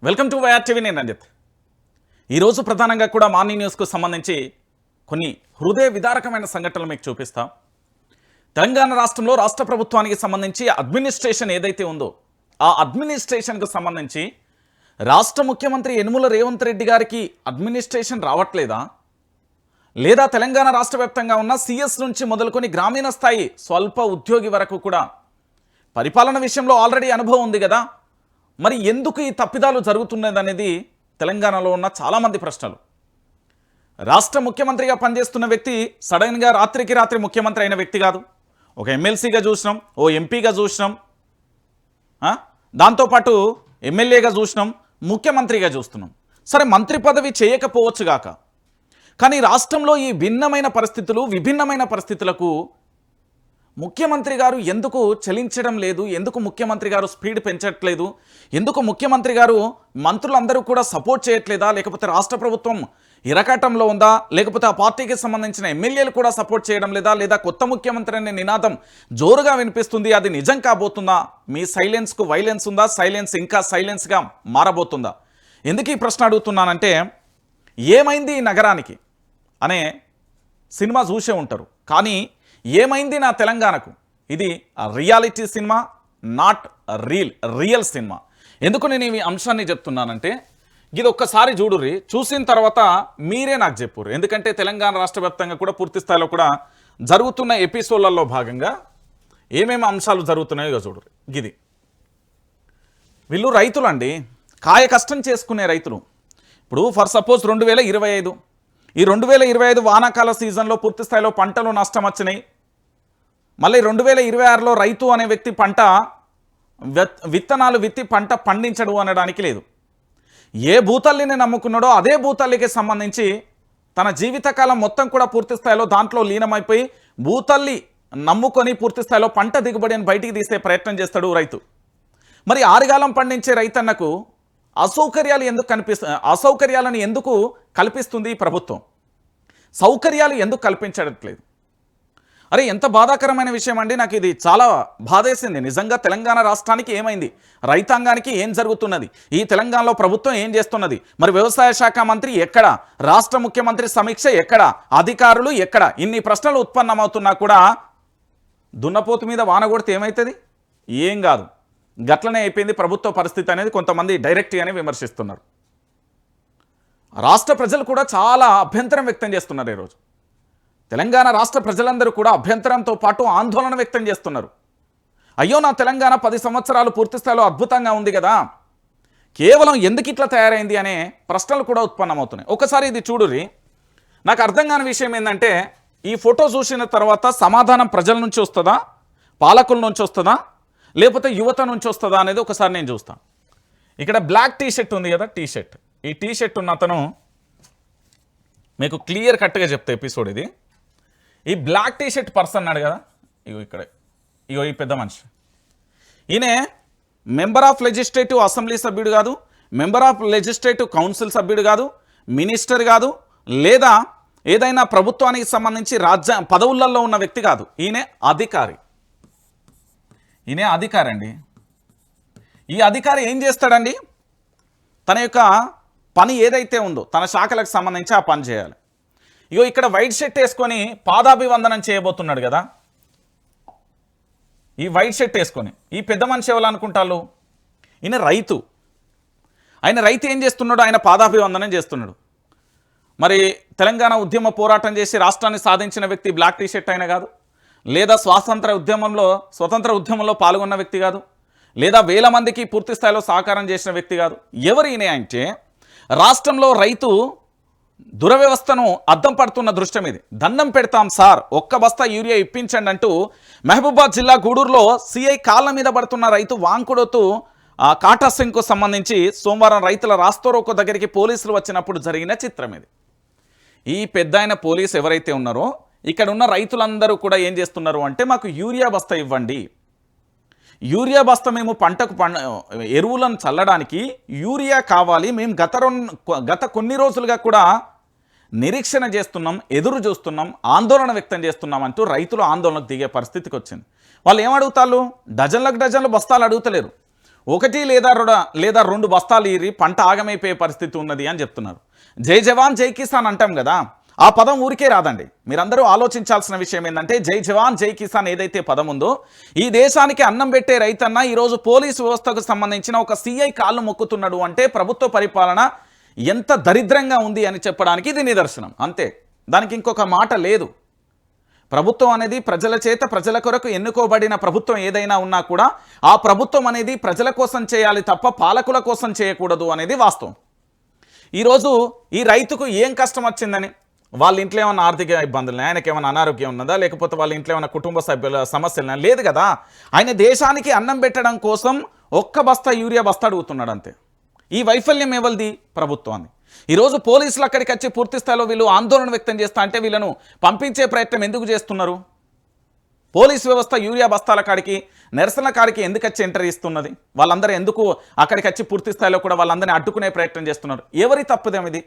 Welcome to YR TV. నేను రంజిత్. ఈరోజు ప్రధానంగా కూడా మార్నింగ్ న్యూస్కు సంబంధించి కొన్ని హృదయ విదారకమైన సంఘటనలు మీకు చూపిస్తాం. తెలంగాణ రాష్ట్రంలో రాష్ట్ర ప్రభుత్వానికి సంబంధించి అడ్మినిస్ట్రేషన్ ఏదైతే ఉందో ఆ అడ్మినిస్ట్రేషన్కు సంబంధించి రాష్ట్ర ముఖ్యమంత్రి యనుమల రేవంత్ రెడ్డి గారికి అడ్మినిస్ట్రేషన్ రావట్లేదా, లేదా తెలంగాణ రాష్ట్ర వ్యాప్తంగా ఉన్న సిఎస్ నుంచి మొదలుకొని గ్రామీణ స్థాయి స్వల్ప ఉద్యోగి వరకు కూడా పరిపాలన విషయంలో ఆల్రెడీ అనుభవం ఉంది కదా, మరి ఎందుకు ఈ తప్పిదాలు జరుగుతున్నదనేది తెలంగాణలో ఉన్న చాలామంది ప్రశ్నలు. రాష్ట్ర ముఖ్యమంత్రిగా పనిచేస్తున్న వ్యక్తి సడన్గా రాత్రికి రాత్రి ముఖ్యమంత్రి అయిన వ్యక్తి కాదు. ఒక ఎమ్మెల్సీగా చూసినాం, ఓ ఎంపీగా చూసినాం, దాంతోపాటు ఎమ్మెల్యేగా చూసినాం, ముఖ్యమంత్రిగా చూస్తున్నాం. సరే, మంత్రి పదవి చేయకపోవచ్చుగాక, కానీ రాష్ట్రంలో ఈ భిన్నమైన పరిస్థితులు, విభిన్నమైన పరిస్థితులకు ముఖ్యమంత్రి గారు ఎందుకు చలించడం లేదు, ఎందుకు ముఖ్యమంత్రి గారు స్పీడ్ పెంచట్లేదు, ఎందుకు ముఖ్యమంత్రి గారు మంత్రులందరూ కూడా సపోర్ట్ చేయట్లేదా, లేకపోతే రాష్ట్ర ప్రభుత్వం ఇరకాటంలో ఉందా, లేకపోతే ఆ పార్టీకి సంబంధించిన ఎమ్మెల్యేలు కూడా సపోర్ట్ చేయడం లేదా, లేదా కొత్త ముఖ్యమంత్రి అనే నినాదం జోరుగా వినిపిస్తుంది, అది నిజం కాబోతుందా, మీ సైలెన్స్కు వైలెన్స్ ఉందా, సైలెన్స్ ఇంకా సైలెన్స్గా మారబోతుందా? ఎందుకు ఈ ప్రశ్న అడుగుతున్నానంటే, ఏమైంది ఈ నగరానికి అనే సినిమా చూసే ఉంటారు, కానీ ఏమైంది నా తెలంగాణకు, ఇది reality cinema, not real cinema. ఎందుకు నేను ఈ అంశాన్ని చెప్తున్నానంటే, ఇది ఒక్కసారి చూడుర్రి, చూసిన తర్వాత మీరే నాకు చెప్పుర్రు. ఎందుకంటే తెలంగాణ రాష్ట్ర వ్యాప్తంగా కూడా పూర్తి స్థాయిలో కూడా జరుగుతున్న ఎపిసోడ్లలో భాగంగా ఏమేమి అంశాలు జరుగుతున్నాయో చూడుర్రి. ఇది వీళ్ళు రైతులండి, కాయ కష్టం చేసుకునే రైతులు. ఇప్పుడు ఫర్ సపోజ్ 2025 ఈ 2025 వానాకాల సీజన్లో పూర్తి స్థాయిలో పంటలు నష్టం వచ్చినాయి. మళ్ళీ 2026లో రైతు అనే వ్యక్తి పంట విత్తనాలు విత్తి పంట పండించడు అనడానికి లేదు. ఏ భూతల్లిని నమ్ముకున్నాడో అదే భూతల్లికి సంబంధించి తన జీవితకాలం మొత్తం కూడా పూర్తి స్థాయిలో దాంట్లో లీనమైపోయి భూతల్లి నమ్ముకొని పూర్తి స్థాయిలో పంట దిగుబడిని బయటికి తీసే ప్రయత్నం చేస్తాడు రైతు. మరి ఆరుగాలం పండించే రైతన్నకు అసౌకర్యాలను ఎందుకు కల్పిస్తుంది ప్రభుత్వం? సౌకర్యాలు ఎందుకు కల్పించట్లేదు? అరే, ఎంత బాధాకరమైన విషయం అండి. నాకు ఇది చాలా బాధేసింది నిజంగా. తెలంగాణ రాష్ట్రానికి ఏమైంది, రైతాంగానికి ఏం జరుగుతున్నది, ఈ తెలంగాణలో ప్రభుత్వం ఏం చేస్తున్నది, మరి వ్యవసాయ శాఖ మంత్రి ఎక్కడ, రాష్ట్ర ముఖ్యమంత్రి సమీక్ష ఎక్కడ, అధికారులు ఎక్కడ? ఇన్ని ప్రశ్నలు ఉత్పన్నమవుతున్నా కూడా దున్నపోతు మీద వాన కొడితే ఏమవుతుంది? ఏం కాదు, గట్లనే అయిపోయింది ప్రభుత్వ పరిస్థితి అనేది కొంతమంది డైరెక్ట్గానే విమర్శిస్తున్నారు. రాష్ట్ర ప్రజలు కూడా చాలా అభ్యంతరం వ్యక్తం చేస్తున్నారు. ఈరోజు తెలంగాణ రాష్ట్ర ప్రజలందరూ కూడా అభ్యంతరంతో పాటు ఆందోళన వ్యక్తం చేస్తున్నారు. అయ్యో, నా తెలంగాణ 10 సంవత్సరాలు పూర్తి స్థాయిలో అద్భుతంగా ఉంది కదా, కేవలం ఎందుకు ఇట్లా తయారైంది అనే ప్రశ్నలు కూడా ఉత్పన్నమవుతున్నాయి. ఒకసారి ఇది చూడుర్రి. నాకు అర్థం కాని విషయం ఏంటంటే, ఈ ఫోటో చూసిన తర్వాత సమాధానం ప్రజల నుంచి వస్తుందా, పాలకుల నుంచి వస్తుందా, లేకపోతే యువత నుంచి వస్తుందా అనేది ఒకసారి నేను చూస్తాను. ఇక్కడ బ్లాక్ టీషర్ట్ ఉంది కదా, టీషర్ట్, ఈ టీషర్ట్ ఉన్న అతను మీకు క్లియర్ కట్గా చెప్తా ఎపిసోడ్ ఇది. ఈ బ్లాక్ టీషర్ట్ పర్సన్ అన్నాడు కదా, ఇగో ఈ పెద్ద మనిషి, ఈయన మెంబర్ ఆఫ్ లెజిస్లేటివ్ అసెంబ్లీ సభ్యుడు కాదు, మెంబర్ ఆఫ్ లెజిస్లేటివ్ కౌన్సిల్ సభ్యుడు కాదు, మినిస్టర్ కాదు, లేదా ఏదైనా ప్రభుత్వానికి సంబంధించి పదవులలో ఉన్న వ్యక్తి కాదు. ఈయనే అధికారి అండి. ఈ అధికారి ఏం చేస్తాడండి? తన యొక్క పని ఏదైతే ఉందో తన శాఖలకు సంబంధించి ఆ పని చేయాలి. ఇగో ఇక్కడ వైట్ షర్ట్ వేసుకొని పాదాభివందనం చేయబోతున్నాడు కదా, ఈ వైట్ షర్ట్ వేసుకొని ఈ పెద్ద మనిషి ఎవరు అనుకుంటారు? ఈయన రైతు. రైతు ఏం చేస్తున్నాడు? ఆయన పాదాభివందనం చేస్తున్నాడు. మరి తెలంగాణ ఉద్యమ పోరాటం చేసి రాష్ట్రాన్ని సాధించిన వ్యక్తి బ్లాక్ టీషర్ట్ అయినా కాదు, లేదా స్వతంత్ర ఉద్యమంలో పాల్గొన్న వ్యక్తి కాదు, లేదా వేల మందికి పూర్తి స్థాయిలో సహకారం చేసిన వ్యక్తి కాదు. ఎవరు ఈయన అంటే, రాష్ట్రంలో రైతు దురవ్యవస్థను అద్దం పడుతున్న దృశ్యం ఇది. దండం పెడతాం సార్, ఒక్క బస్తా యూరియా ఇప్పించండి అంటూ మహబూబాద్ జిల్లా గూడూరులో సిఐ కాళ్ళ మీద పడుతున్న రైతు వాంకుడోతు కాటా సింగ్కు సంబంధించి సోమవారం రైతుల రాస్తోరోకో దగ్గరికి పోలీసులు వచ్చినప్పుడు జరిగిన చిత్రం ఇది. ఈ పెద్ద పోలీసు ఎవరైతే ఉన్నారో ఇక్కడ ఉన్న రైతులందరూ కూడా ఏం చేస్తున్నారు అంటే, మాకు యూరియా బస్తా ఇవ్వండి, యూరియా బస్తా మేము పంటకు ఎరువులను చల్లడానికి యూరియా కావాలి, మేము గత కొన్ని రోజులుగా కూడా నిరీక్షణ చేస్తున్నాం, ఎదురు చూస్తున్నాం, ఆందోళన వ్యక్తం చేస్తున్నాం అంటూ రైతులు ఆందోళనకు దిగే పరిస్థితికి వచ్చింది. వాళ్ళు ఏమడుగుతారు? డజన్లకు డజన్లు బస్తాలు అడుగుతలేరు, ఒకటి లేదా రెండు బస్తాలు ఈరి పంట ఆగమైపోయే పరిస్థితి ఉన్నది అని చెప్తున్నారు. జై జవాన్ జై కిసాన్ అంటాం కదా, ఆ పదం ఊరికే రాదండి. మీరందరూ ఆలోచించాల్సిన విషయం ఏంటంటే జై జవాన్ జై కిసాన్ ఏదైతే పదం ఉందో, ఈ దేశానికి అన్నం పెట్టే రైతన్న ఈరోజు పోలీసు వ్యవస్థకు సంబంధించిన ఒక సిఐ కాళ్ళు మొక్కుతున్నాడు అంటే ప్రభుత్వ పరిపాలన ఎంత దరిద్రంగా ఉంది అని చెప్పడానికి ఇది నిదర్శనం. అంతే, దానికి ఇంకొక మాట లేదు. ప్రభుత్వం అనేది ప్రజల చేత ప్రజల కొరకు ఎన్నుకోబడిన ప్రభుత్వం ఏదైనా ఉన్నా కూడా ఆ ప్రభుత్వం అనేది ప్రజల కోసం చేయాలి తప్ప పాలకుల కోసం చేయకూడదు అనేది వాస్తవం. ఈరోజు ఈ రైతుకు ఏం కష్టం వచ్చిందని, వాళ్ళ ఇంట్లో ఏమైనా ఆర్థిక ఇబ్బందులు, ఆయనకి ఏమైనా అనారోగ్యం ఉన్నదా, లేకపోతే వాళ్ళ ఇంట్లో ఏమైనా కుటుంబ సభ్యుల సమస్యలు లేదు కదా. ఆయన దేశానికి అన్నం పెట్టడం కోసం ఒక్క బస్తా యూరియా బస్తా అడుగుతున్నాడు అంతే. ఈ వైఫల్యం ఎవరిది? ప్రభుత్వాన్ని. ఈరోజు పోలీసులు అక్కడికి వచ్చి పూర్తి స్థాయిలో వీళ్ళు ఆందోళన వ్యక్తం చేస్తా అంటే వీళ్ళను పంపించే ప్రయత్నం ఎందుకు చేస్తున్నారు? పోలీస్ వ్యవస్థ యూరియా బస్తాల కాడికి నిరసన కాడికి ఎందుకు వచ్చి ఎంటర్ ఇస్తున్నది? వాళ్ళందరూ ఎందుకు అక్కడికి వచ్చి పూర్తి స్థాయిలో కూడా వాళ్ళందరినీ అడ్డుకునే ప్రయత్నం చేస్తున్నారు? ఎవరి తప్పిదం ఇది?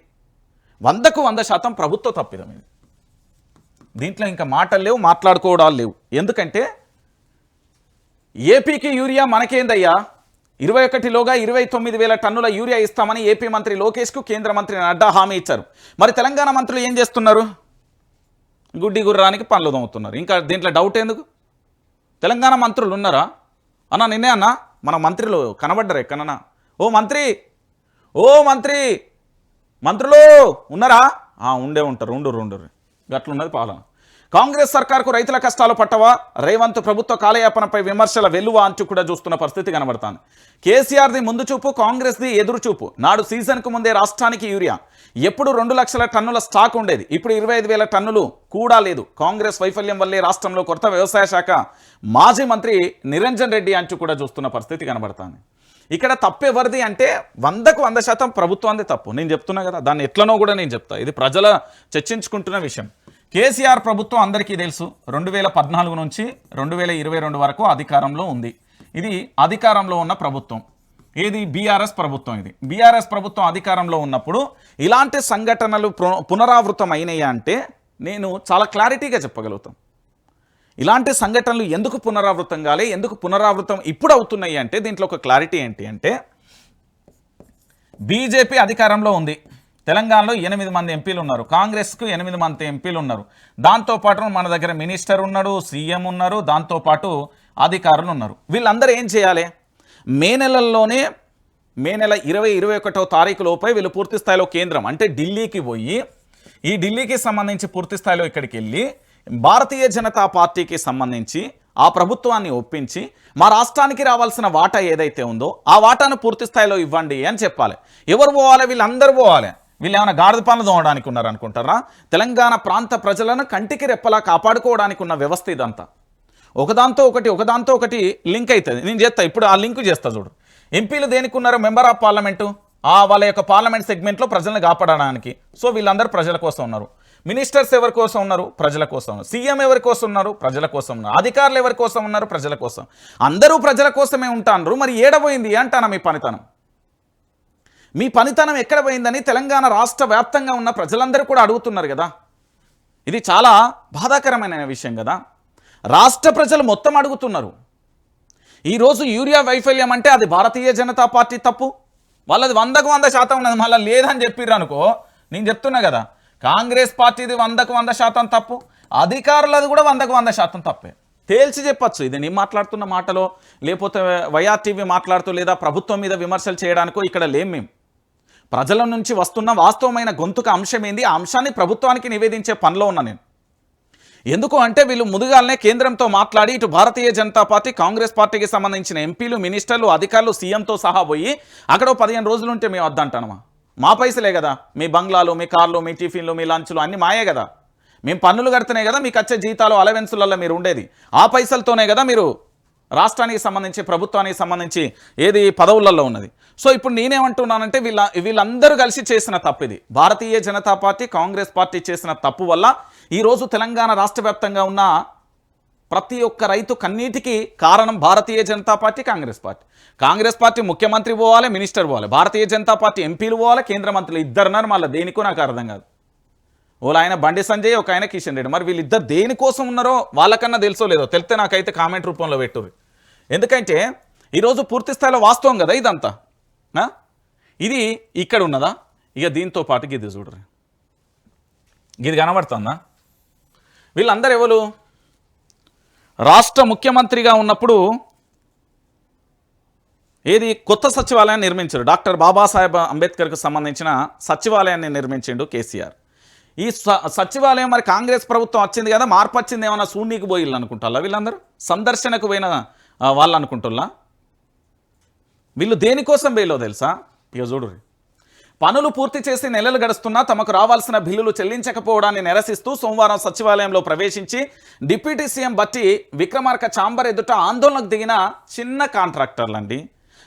100% ప్రభుత్వ తప్పిదం ఇది. దీంట్లో ఇంకా మాటలు లేవు, మాట్లాడుకోవడాలు లేవు. ఎందుకంటే ఏపీకి యూరియా మనకేందయ్యా, 21లోగా 29,000 టన్నుల యూరియా ఇస్తామని ఏపీ మంత్రి లోకేష్కు కేంద్ర మంత్రి నడ్డా హామీ ఇచ్చారు. మరి తెలంగాణ మంత్రులు ఏం చేస్తున్నారు? గుడ్డి గుర్రానికి పనులు దొంగతున్నారు. ఇంకా దీంట్లో డౌట్ ఎందుకు? తెలంగాణ మంత్రులు ఉన్నారా అన్న? నిన్నే అన్న మన మంత్రులు కనబడ్డారు ఎక్కడన్నా? ఓ మంత్రి మంత్రులు ఉన్నారా? ఉండే ఉంటారు, ఉండు గట్లున్నది పాలన. కాంగ్రెస్ సర్కార్కు రైతుల కష్టాలు పట్టవా? రేవంత్ ప్రభుత్వ కాలయాపనపై విమర్శల వెల్లువ అంచు కూడా చూస్తున్న పరిస్థితి కనబడుతుంది. కేసీఆర్ది ముందు చూపు, కాంగ్రెస్ది ఎదురు చూపు. నాడు సీజన్కు ముందే రాష్ట్రానికి యూరియా ఎప్పుడు 2 లక్షల టన్నుల స్టాక్ ఉండేది, ఇప్పుడు 25,000 టన్నులు కూడా లేదు. కాంగ్రెస్ వైఫల్యం వల్లే రాష్ట్రంలో కొత్త వ్యవసాయ శాఖ మాజీ మంత్రి నిరంజన్ రెడ్డి అంచు కూడా చూస్తున్న పరిస్థితి కనబడుతుంది. ఇక్కడ తప్పు ఎవరిది అంటే 100% ప్రభుత్వాన్ని తప్పు. నేను చెప్తున్నా కదా, దాన్ని ఎట్లనో కూడా నేను చెప్తా. ఇది ప్రజల చర్చించుకుంటున్న విషయం. కేసీఆర్ ప్రభుత్వం అందరికీ తెలుసు 2014 నుంచి 2022 వరకు అధికారంలో ఉంది. ఇది అధికారంలో ఉన్న ప్రభుత్వం. ఏది? బీఆర్ఎస్ ప్రభుత్వం. ఇది బీఆర్ఎస్ ప్రభుత్వం అధికారంలో ఉన్నప్పుడు ఇలాంటి సంఘటనలు పునరావృతం అయినాయా అంటే నేను చాలా క్లారిటీగా చెప్పగలుగుతాం. ఇలాంటి సంఘటనలు ఎందుకు పునరావృతం కాలే, ఎందుకు పునరావృతం ఇప్పుడు అవుతున్నాయి అంటే దీంట్లో ఒక క్లారిటీ ఏంటి అంటే, బీజేపీ అధికారంలో ఉంది, తెలంగాణలో 8 మంది ఎంపీలు ఉన్నారు, కాంగ్రెస్కు 8 మంది ఎంపీలు ఉన్నారు, దాంతోపాటు మన దగ్గర మినిస్టర్ ఉన్నాడు, సీఎం ఉన్నారు, దాంతోపాటు అధికారులు ఉన్నారు. వీళ్ళందరూ ఏం చేయాలి? మే నెల 20-21 తారీఖు లోపే వీళ్ళు పూర్తి స్థాయిలో కేంద్రం అంటే ఢిల్లీకి పోయి, ఈ ఢిల్లీకి సంబంధించి పూర్తి స్థాయిలో ఇక్కడికి వెళ్ళి భారతీయ జనతా పార్టీకి సంబంధించి ఆ ప్రభుత్వాన్ని ఒప్పించి మా రాష్ట్రానికి రావాల్సిన వాటా ఏదైతే ఉందో ఆ వాటాను పూర్తి స్థాయిలో ఇవ్వండి అని చెప్పాలి. ఎవరు పోవాలి? వీళ్ళందరూ పోవాలి. వీళ్ళు ఏమైనా గాడిద పనులు దోవడానికి ఉన్నారనుకుంటారా? తెలంగాణ ప్రాంత ప్రజలను కంటికి రెప్పలా కాపాడుకోవడానికి ఉన్న వ్యవస్థ ఇదంతా. ఒకదాంతో ఒకటి లింక్ అవుతుంది. నేను చేస్తా, ఇప్పుడు ఆ లింక్ చేస్తా చూడు. ఎంపీలు దేనికి ఉన్నారు? మెంబర్ ఆఫ్ పార్లమెంటు, వాళ్ళ యొక్క పార్లమెంట్ సెగ్మెంట్లో ప్రజలను కాపాడడానికి. సో వీళ్ళందరూ ప్రజల కోసం ఉన్నారు. మినిస్టర్స్ ఎవరి కోసం ఉన్నారు? ప్రజల కోసం. సీఎం ఎవరి కోసం ఉన్నారు? ప్రజల కోసం ఉన్నారు. అధికారులు ఎవరి కోసం ఉన్నారు? ప్రజల కోసం. అందరూ ప్రజల కోసమే ఉంటారు. మరి ఏడబోయింది అంటానా మీ పనితనం? మీ పనితనం ఎక్కడ పోయిందని తెలంగాణ రాష్ట్ర వ్యాప్తంగా ఉన్న ప్రజలందరూ కూడా అడుగుతున్నారు కదా. ఇది చాలా బాధాకరమైన విషయం కదా. రాష్ట్ర ప్రజలు మొత్తం అడుగుతున్నారు. ఈరోజు యూరియా వైఫల్యం అంటే అది భారతీయ జనతా పార్టీ తప్పు, వాళ్ళది 100% ఉన్నది. మళ్ళీ లేదని చెప్పిర్రు అనుకో, నేను చెప్తున్నా కదా, కాంగ్రెస్ పార్టీది 100% తప్పు, అధికారులది కూడా 100% తప్పే. తేల్చి చెప్పచ్చు. ఇది నేను మాట్లాడుతున్న మాటలో, లేకపోతే వైఆర్టీవీ మాట్లాడుతూ లేదా ప్రభుత్వం మీద విమర్శలు చేయడానికో ఇక్కడ లేం. మేము ప్రజల నుంచి వస్తున్న వాస్తవమైన గొంతుక అంశం ఏంది, ఆ అంశాన్ని ప్రభుత్వానికి నివేదించే పనిలో ఉన్నా నేను. ఎందుకు అంటే వీళ్ళు ముందుగానే కేంద్రంతో మాట్లాడి ఇటు భారతీయ జనతా పార్టీ, కాంగ్రెస్ పార్టీకి సంబంధించిన ఎంపీలు, మినిస్టర్లు, అధికారులు, సీఎంతో సహా పోయి అక్కడ 15 రోజులు ఉంటే మేము వద్దంటానమా? మా పైసలే కదా, మీ బంగ్లాలు, మీ కార్లు, మీ టిఫిన్లు, మీ లంచ్లు అన్నీ మాయే కదా. మేము పన్నులు కడితేనే కదా మీకు వచ్చే జీతాలు, అలవెన్సులలో మీరు ఉండేది. ఆ పైసలతోనే కదా మీరు రాష్ట్రానికి సంబంధించి, ప్రభుత్వానికి సంబంధించి ఏది పదవులలో ఉన్నది. సో ఇప్పుడు నేనేమంటున్నానంటే వీళ్ళందరూ కలిసి చేసిన తప్పు ఇది. భారతీయ జనతా పార్టీ, కాంగ్రెస్ పార్టీ చేసిన తప్పు వల్ల ఈరోజు తెలంగాణ రాష్ట్ర వ్యాప్తంగా ఉన్న ప్రతి ఒక్క రైతు కన్నీటికి కారణం Bharatiya Janata party, Congress party. Congress party ముఖ్యమంత్రి పోవాలి, మినిస్టర్ పోవాలి, భారతీయ జనతా పార్టీ ఎంపీలు పోవాలి, కేంద్ర మంత్రులు ఇద్దరున్నారు. మళ్ళీ దేనికో నాకు అర్థం కాదు. ఓలా ఆయన బండి సంజయ్, ఒక ఆయన కిషన్ రెడ్డి. మరి వీళ్ళిద్దరు దేనికోసం ఉన్నారో వాళ్ళకన్నా తెలుసో లేదో తెలిస్తే నాకైతే కామెంట్ రూపంలో పెట్టుర్రు. ఎందుకంటే ఈరోజు పూర్తి స్థాయిలో వాస్తవం కదా ఇదంతా. ఇది ఇక్కడ ఉన్నదా? ఇక దీంతో పాటు ఇది చూడరు, ఇది కనబడుతుందా? వీళ్ళందరూ ఎవరు? రాష్ట్ర ముఖ్యమంత్రిగా ఉన్నప్పుడు ఏది కొత్త సచివాలయాన్ని నిర్మించారు. డాక్టర్ బాబాసాహెబ్ అంబేద్కర్కు సంబంధించిన సచివాలయాన్ని నిర్మించిండు కేసీఆర్. ఈ సచివాలయం మరి కాంగ్రెస్ ప్రభుత్వం వచ్చింది కదా, మార్పు వచ్చింది, ఏమన్నా శూన్యకు పోయిల్లు అనుకుంటారా? వీళ్ళందరూ సందర్శనకు పోయిన వాళ్ళు అనుకుంటున్నా. వీళ్ళు దేనికోసం పోయిలో తెలుసా? ఇక చూడు, పనులు పూర్తి చేసి నెలలు గడుస్తున్నా తమకు రావాల్సిన బిల్లులు చెల్లించకపోవడాన్ని నిరసిస్తూ సోమవారం సచివాలయంలో ప్రవేశించి డిప్యూటీ సీఎం బట్టి విక్రమార్క ఛాంబర్ ఎదుట ఆందోళనకు దిగిన చిన్న కాంట్రాక్టర్లండి.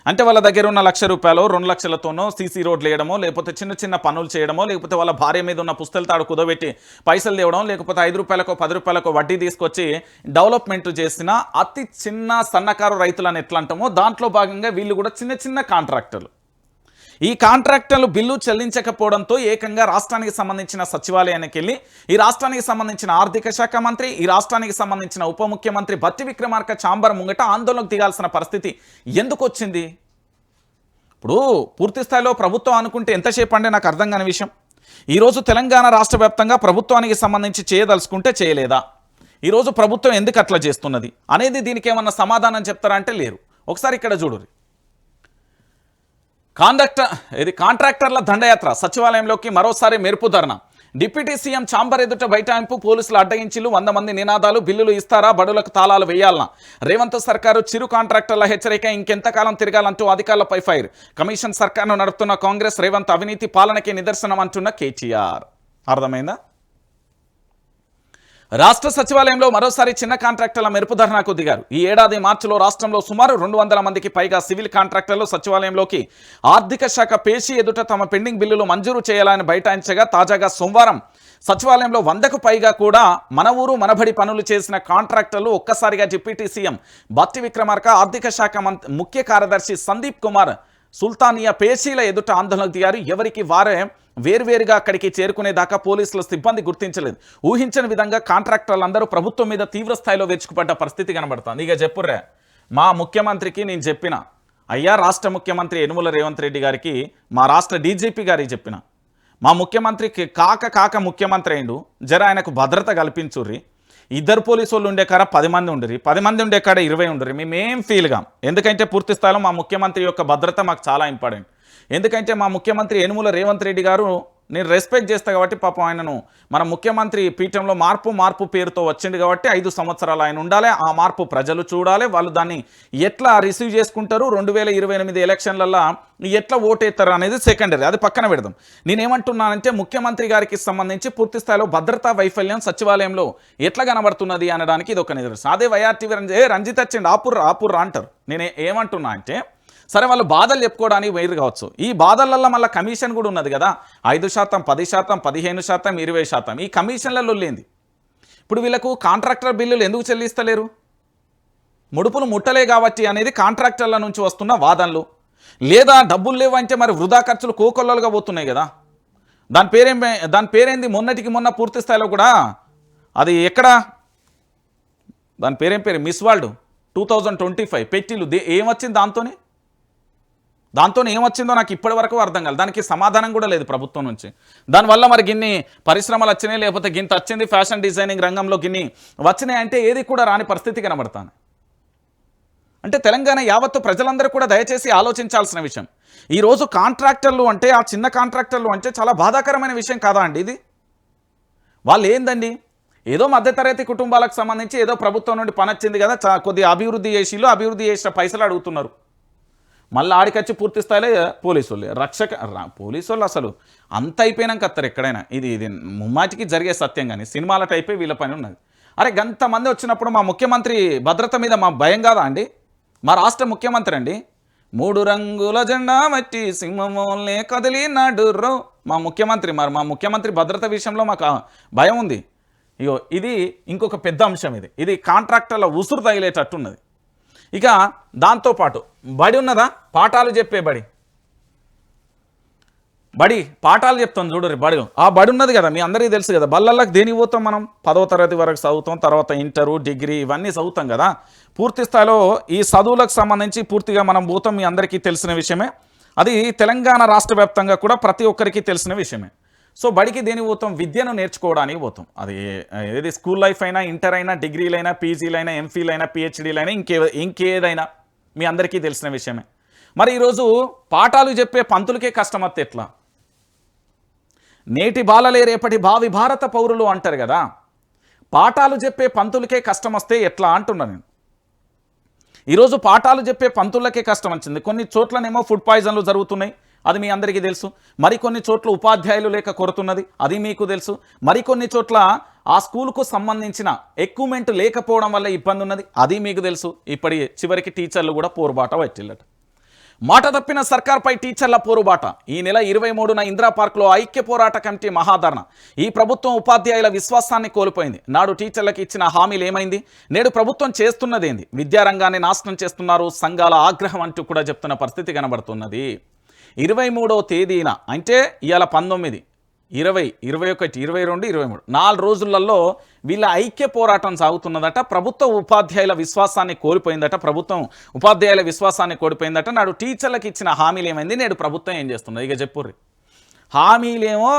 అంటే వాళ్ళ దగ్గర ఉన్న ₹1,00,000 2 లక్షలతోనో సీసీ రోడ్లు వేయడమో, లేకపోతే చిన్న చిన్న పనులు చేయడమో, లేకపోతే వాళ్ళ భార్య మీద ఉన్న పుస్తల తాడు కుదబెట్టి పైసలు తేవడం, లేకపోతే ₹5 ₹10 వడ్డీ తీసుకొచ్చి డెవలప్మెంట్ చేసిన అతి చిన్న సన్నకారు రైతులను ఎట్లా అంటామో దాంట్లో భాగంగా వీళ్ళు కూడా చిన్న చిన్న కాంట్రాక్టర్లు. ఈ కాంట్రాక్టర్లు బిల్లు చెల్లించకపోవడంతో ఏకంగా రాష్ట్రానికి సంబంధించిన సచివాలయానికి వెళ్ళి ఈ రాష్ట్రానికి సంబంధించిన ఆర్థిక శాఖ మంత్రి, ఈ రాష్ట్రానికి సంబంధించిన ఉప ముఖ్యమంత్రి బట్టి విక్రమార్క ఛాంబర్ ముంగట ఆందోళనకు దిగాల్సిన పరిస్థితి ఎందుకు వచ్చింది? ఇప్పుడు పూర్తి స్థాయిలో ప్రభుత్వం అనుకుంటే ఎంతసేపు అంటే నాకు అర్థం కాని విషయం. ఈరోజు తెలంగాణ రాష్ట్ర వ్యాప్తంగా ప్రభుత్వానికి సంబంధించి చేయదలుచుకుంటే చేయలేదా? ఈరోజు ప్రభుత్వం ఎందుకు అట్లా చేస్తున్నది అనేది దీనికి ఏమన్నా సమాధానం చెప్తారా అంటే లేరు. ఒకసారి ఇక్కడ చూడు, కాంట్రాక్టర్ల దండయాత్ర సచివాలయంలోకి మరోసారి మెరుపు ధర్నా. డిప్యూటీ సీఎం ఛాంబర్ ఎదుట బైఠాయింపు, పోలీసులు అడ్డగించిలు, 100 మంది నినాదాలు, బిల్లులు ఇస్తారా, బడులకు తాళాలు వేయాలనా, రేవంత్ సర్కారు చిరు కాంట్రాక్టర్ల హెచ్చరిక, ఇంకెంతకాలం తిరగాలంటూ అధికారులపై ఫైర్. కమిషన్ సర్కార్ను నడుపుతున్న కాంగ్రెస్, రేవంత్ అవినీతి పాలనకి నిదర్శనం అంటున్న కేటీఆర్. అర్థమైందా? రాష్ట్ర సచివాలయంలో మరోసారి చిన్న కాంట్రాక్టర్ల మెరుపు ధర్నాకు దిగారు. ఈ ఏడాది మార్చిలో రాష్ట్రంలో సుమారు 200 మందికి పైగా సివిల్ కాంట్రాక్టర్లు సచివాలయంలోకి ఆర్థిక శాఖ పేషీ ఎదుట తమ పెండింగ్ బిల్లులు మంజూరు చేయాలని బైఠాయించగా తాజాగా సోమవారం సచివాలయంలో 100కు పైగా కూడా మన ఊరు మనబడి పనులు చేసిన కాంట్రాక్టర్లు ఒక్కసారిగా డిప్యూటీ సీఎం బట్టి విక్రమార్క, ఆర్థిక శాఖ ముఖ్య కార్యదర్శి సందీప్ కుమార్ సుల్తానియా పేషీల ఎదుట ఆందోళనకు దిగారు. ఎవరికి వారే వేర్వేరుగా అక్కడికి చేరుకునేదాకా పోలీసుల సిబ్బంది గుర్తించలేదు. ఊహించని విధంగా కాంట్రాక్టర్లందరూ ప్రభుత్వం మీద తీవ్ర స్థాయిలో వెచ్చుకుపడ్డ పరిస్థితి కనబడుతుంది. ఇక చెప్పుర్రే, మా ముఖ్యమంత్రికి నేను చెప్పిన, అయ్యా రాష్ట్ర ముఖ్యమంత్రి యనుమల రేవంత్ రెడ్డి గారికి, మా రాష్ట్ర డీజీపీ గారికి చెప్పిన, మా ముఖ్యమంత్రికి కాక ముఖ్యమంత్రి అయిండు, జర ఆయనకు భద్రత కల్పించుర్రి. 2 పోలీసు వాళ్ళు ఉండే కాడ 10 మంది ఉండరు, 10 మంది ఉండే కాడ 20 ఉండరు. మేమేం ఫీల్గా, ఎందుకంటే పూర్తి స్థాయిలో మా ముఖ్యమంత్రి యొక్క భద్రత మాకు చాలా ఇంపార్టెంట్. ఎందుకంటే మా ముఖ్యమంత్రి యనుమల రేవంత్ రెడ్డి గారు నేను రెస్పెక్ట్ చేస్తా కాబట్టి పాపం ఆయనను మన ముఖ్యమంత్రి పీఠంలో మార్పు పేరుతో వచ్చింది కాబట్టి 5 సంవత్సరాలు ఆయన ఉండాలి. ఆ మార్పు ప్రజలు చూడాలి, వాళ్ళు దాన్ని ఎట్లా రిసీవ్ చేసుకుంటారు, 2028 ఎలక్షన్లలో ఎట్లా ఓటేస్తారు అనేది సెకండరీ, అది పక్కన పెడదాం. నేనేమంటున్నానంటే ముఖ్యమంత్రి గారికి సంబంధించి పూర్తి స్థాయిలో భద్రతా వైఫల్యం సచివాలయంలో ఎట్లా కనబడుతున్నది అనడానికి ఇది ఒక నిదర్శనం. అదే వైఆర్టీవీ రంజిత్ వచ్చిండు ఆపుర్రా అంటారు. నేను ఏమంటున్నా అంటే, సరే వాళ్ళు బాధలు చెప్పుకోవడానికి వేరు కావచ్చు, ఈ బాధలల్లో మళ్ళీ కమిషన్ కూడా ఉన్నది కదా, 5%, 10%, 15%, 20%. ఈ కమిషన్లలో లేనిది. ఇప్పుడు వీళ్ళకు కాంట్రాక్టర్ బిల్లులు ఎందుకు చెల్లిస్తలేరు? ముడుపులు ముట్టలే కాబట్టి అనేది కాంట్రాక్టర్ల నుంచి వస్తున్న వాదనలు. లేదా డబ్బులు లేవంటే మరి వృధా ఖర్చులు కోకొల్లలుగా పోతున్నాయి కదా. దాని పేరేంది? మొన్నటికి మొన్న పూర్తి స్థాయిలో కూడా అది ఎక్కడ, దాని పేరు మిస్ వరల్డ్ 2025 పెట్టిలు ఏమొచ్చింది? దాంతో ఏమొచ్చిందో నాకు ఇప్పటి వరకు అర్థం కాలేదు. దానికి సమాధానం కూడా లేదు ప్రభుత్వం నుంచి. దానివల్ల మరి గిన్ని పరిశ్రమలు వచ్చినాయి, లేకపోతే గింత వచ్చింది ఫ్యాషన్ డిజైనింగ్ రంగంలో గిన్ని వచ్చినాయి అంటే ఏది కూడా రాని పరిస్థితి కనబడతాను. అంటే తెలంగాణ యావత్తు ప్రజలందరూ కూడా దయచేసి ఆలోచించాల్సిన విషయం. ఈరోజు కాంట్రాక్టర్లు అంటే, ఆ చిన్న కాంట్రాక్టర్లు అంటే చాలా బాధాకరమైన విషయం కాదా అండి ఇది? వాళ్ళు ఏందండి, ఏదో మధ్యతరగతి కుటుంబాలకు సంబంధించి ఏదో ప్రభుత్వం నుండి పని వచ్చింది కదా, కొద్దిగా అభివృద్ధి చేసిన పైసలు అడుగుతున్నారు. మళ్ళీ ఆడికొచ్చి పూర్తి స్థాయిలో పోలీసు వాళ్ళు పోలీసు వాళ్ళు అసలు అంత అయిపోయినాక వస్తారు ఎక్కడైనా. ఇది ముమ్మాటికి జరిగే సత్యం, కానీ సినిమాల టైపే వీళ్ళ పని ఉన్నది. అరే గంతమంది వచ్చినప్పుడు మా ముఖ్యమంత్రి భద్రత మీద మా భయం కాదా అండి? మా రాష్ట్ర ముఖ్యమంత్రి అండి, 3 రంగుల జెండా మట్టి సింహమోల్నే కదిలినాడుర్రో మా ముఖ్యమంత్రి. మరి మా ముఖ్యమంత్రి భద్రత విషయంలో మాకు భయం ఉంది. ఇగో ఇది ఇంకొక పెద్ద అంశం. ఇది కాంట్రాక్టర్ల ఉసురు తగిలేటట్టున్నది. ఇక దాంతోపాటు బడి ఉన్నదా, పాఠాలు చెప్పే బడి. బడి పాఠాలు చెప్తాం చూడరు బడి. ఆ బడి ఉన్నది కదా, మీ అందరికీ తెలుసు కదా. బళ్ళకి దేనికి పోతాం మనం? 10వ తరగతి వరకు చదువుతాం, తర్వాత ఇంటరు, డిగ్రీ ఇవన్నీ చదువుతాం కదా. పూర్తి స్థాయిలో ఈ చదువులకు సంబంధించి పూర్తిగా మనం పోతాం, మీ అందరికీ తెలిసిన విషయమే. అది తెలంగాణ రాష్ట్ర వ్యాప్తంగా కూడా ప్రతి ఒక్కరికి తెలిసిన విషయమే. సో బడికి దేనికి పోతాం? విద్యను నేర్చుకోవడానికి పోతాం. అది ఏది స్కూల్ లైఫ్ అయినా, ఇంటర్ అయినా, డిగ్రీలైనా, పీజీలైనా, ఎంఫీలైనా, పిహెచ్డీలైనా, ఇంకేదైనా మీ అందరికీ తెలిసిన విషయమే. మరి ఈరోజు పాఠాలు చెప్పే పంతులకే కష్టం వస్తే ఎట్లా? నేటి బాలలే రేపటి భావి భారత పౌరులు అంటారు కదా. పాఠాలు చెప్పే పంతులకే కష్టం వస్తే ఎట్లా అంటున్నా నేను. ఈరోజు పాఠాలు చెప్పే పంతులకే కష్టం వచ్చింది. కొన్ని చోట్లనేమో ఫుడ్ పాయిజన్లు జరుగుతున్నాయి, అది మీ అందరికీ తెలుసు. మరికొన్ని చోట్ల ఉపాధ్యాయులు లేక కొరతున్నది, అది మీకు తెలుసు. మరికొన్ని చోట్ల ఆ స్కూల్కు సంబంధించిన ఎక్విప్మెంట్ లేకపోవడం వల్ల ఇబ్బంది ఉన్నది, అది మీకు తెలుసు. ఇప్పటి చివరికి టీచర్లు కూడా పోరుబాట పట్టిల్లట. మాట తప్పిన సర్కార్పై టీచర్ల పోరుబాట. ఈ నెల 23న ఇందిరా పార్క్లో ఐక్య పోరాట కమిటీ మహాధర్నా. ఈ ప్రభుత్వం ఉపాధ్యాయుల విశ్వాసాన్ని కోల్పోయింది. నాడు టీచర్లకు ఇచ్చిన హామీలు ఏమైంది? నేడు ప్రభుత్వం చేస్తున్నదేంది? విద్యారంగాన్ని నాశనం చేస్తున్నారు, సంఘాల ఆగ్రహం అంటూ కూడా చెప్తున్న పరిస్థితి కనబడుతున్నది. 23వ తేదీన అంటే ఇవాళ 19, 20, 21, 22, 23 4 రోజులలో వీళ్ళ ఐక్య పోరాటం సాగుతున్నదట. ప్రభుత్వ ఉపాధ్యాయుల విశ్వాసాన్ని కోల్పోయిందట. నాడు టీచర్లకు ఇచ్చిన హామీలు ఏమైంది? నేడు ప్రభుత్వం ఏం చేస్తున్నది? ఇక చెప్పుర్రి. హామీలేమో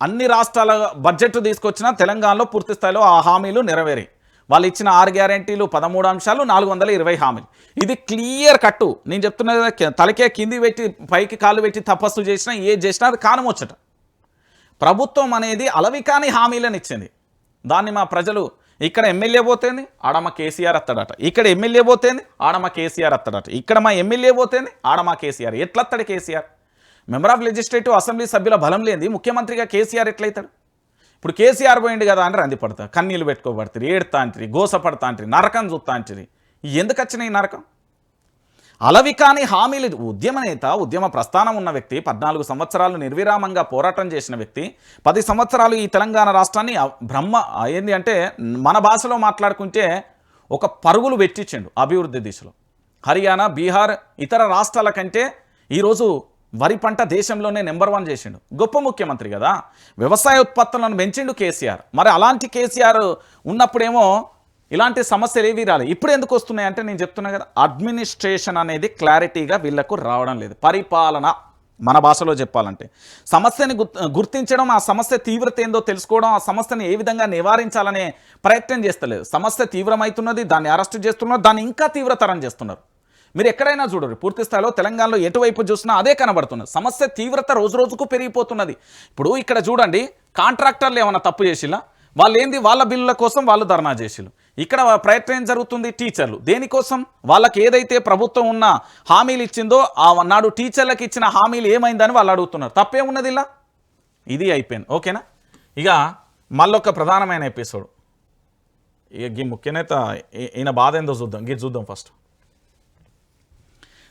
అన్ని రాష్ట్రాల బడ్జెట్ తీసుకొచ్చినా తెలంగాణలో పూర్తి స్థాయిలో ఆ హామీలు నెరవేరాయి. వాళ్ళు ఇచ్చిన 6 గ్యారెంటీలు, 13 అంశాలు, 420 హామీలు. ఇది క్లియర్ కట్టు. నేను చెప్తున్నది, తలకే కింది పెట్టి పైకి కాళ్ళు పెట్టి తపస్సు చేసినా ఏది చేసినా అది కానమొచ్చట. ప్రభుత్వం అనేది అలవికాని హామీలను ఇచ్చింది. దాన్ని మా ప్రజలు ఇక్కడ ఎమ్మెల్యే పోతేంది ఆడమ కేసీఆర్ అత్తడట, ఇక్కడ ఎమ్మెల్యే పోతేంది ఆడమ కేసీఆర్ అత్తడట, ఇక్కడ మా ఎమ్మెల్యే పోతేంది ఆడమ కేసీఆర్. ఎట్లత్తడు KCR? Member of legislative assembly సభ్యుల బలం లేని ముఖ్యమంత్రిగా కేసీఆర్ ఎట్లయితాడు? ఇప్పుడు కేసీఆర్ పోయింది కదా అని రంది పడతా, కన్నీళ్ళు పెట్టుకోబడుతుంది, ఏడుతా అంటారు, గోసపడతా అంటారు, నరకం చూస్తా అంటారు. ఎందుకు వచ్చినాయి నరకం? అలవికాని హామీలు. ఉద్యమ నేత, ఉద్యమ ప్రస్థానం ఉన్న వ్యక్తి, 14 సంవత్సరాలు నిర్విరామంగా పోరాటం చేసిన వ్యక్తి, 10 సంవత్సరాలు ఈ తెలంగాణ రాష్ట్రాన్ని ఏంది అంటే మన భాషలో మాట్లాడుకుంటే ఒక పరుగులు పెట్టించిండు అభివృద్ధి దిశలో. హర్యానా, బీహార్ ఇతర రాష్ట్రాల కంటే ఈరోజు వరి పంట దేశంలోనే నెంబర్ 1 చేసిండు. గొప్ప ముఖ్యమంత్రి కదా. వ్యవసాయ ఉత్పత్తులను పెంచిండు కేసీఆర్. మరి అలాంటి కేసీఆర్ ఉన్నప్పుడేమో ఇలాంటి సమస్యలు ఏవి రాలేదు. ఇప్పుడు ఎందుకు వస్తున్నాయి అంటే నేను చెప్తున్నా కదా, అడ్మినిస్ట్రేషన్ అనేది క్లారిటీగా వీళ్లకు రావడం లేదు. పరిపాలన మన భాషలో చెప్పాలంటే సమస్యని గుర్తించడం, ఆ సమస్య తీవ్రత ఏందో తెలుసుకోవడం, ఆ సమస్యను ఏ విధంగా నివారించాలనే ప్రయత్నం చేస్తలేదు. సమస్య తీవ్రమవుతున్నది, దాన్ని అరెస్ట్ చేస్తున్నారు, దాన్ని ఇంకా తీవ్రతరం చేస్తున్నారు. మీరు ఎక్కడైనా చూడరు, పూర్తి స్థాయిలో తెలంగాణలో ఎటువైపు చూసినా అదే కనబడుతున్నది. సమస్య తీవ్రత రోజు రోజుకు పెరిగిపోతున్నది. ఇప్పుడు ఇక్కడ చూడండి, కాంట్రాక్టర్లు ఏమైనా తప్పు చేసిలా? వాళ్ళు ఏంది, వాళ్ళ బిల్లుల కోసం వాళ్ళు ధర్నా చేసిలు. ఇక్కడ ప్రయత్నం జరుగుతుంది టీచర్లు దేనికోసం? వాళ్ళకి ఏదైతే ప్రభుత్వం ఉన్న హామీలు ఇచ్చిందో నాడు టీచర్లకు ఇచ్చిన హామీలు ఏమైందని వాళ్ళు అడుగుతున్నారు. తప్పే ఉన్నది ఇలా. ఇది అయిపోయింది, ఓకేనా? ఇక మళ్ళొక ప్రధానమైన ఎపిసోడ్. ఇక ఈ ముఖ్యనేత ఈయన బాధ ఏందో చూద్దాం ఫస్ట్.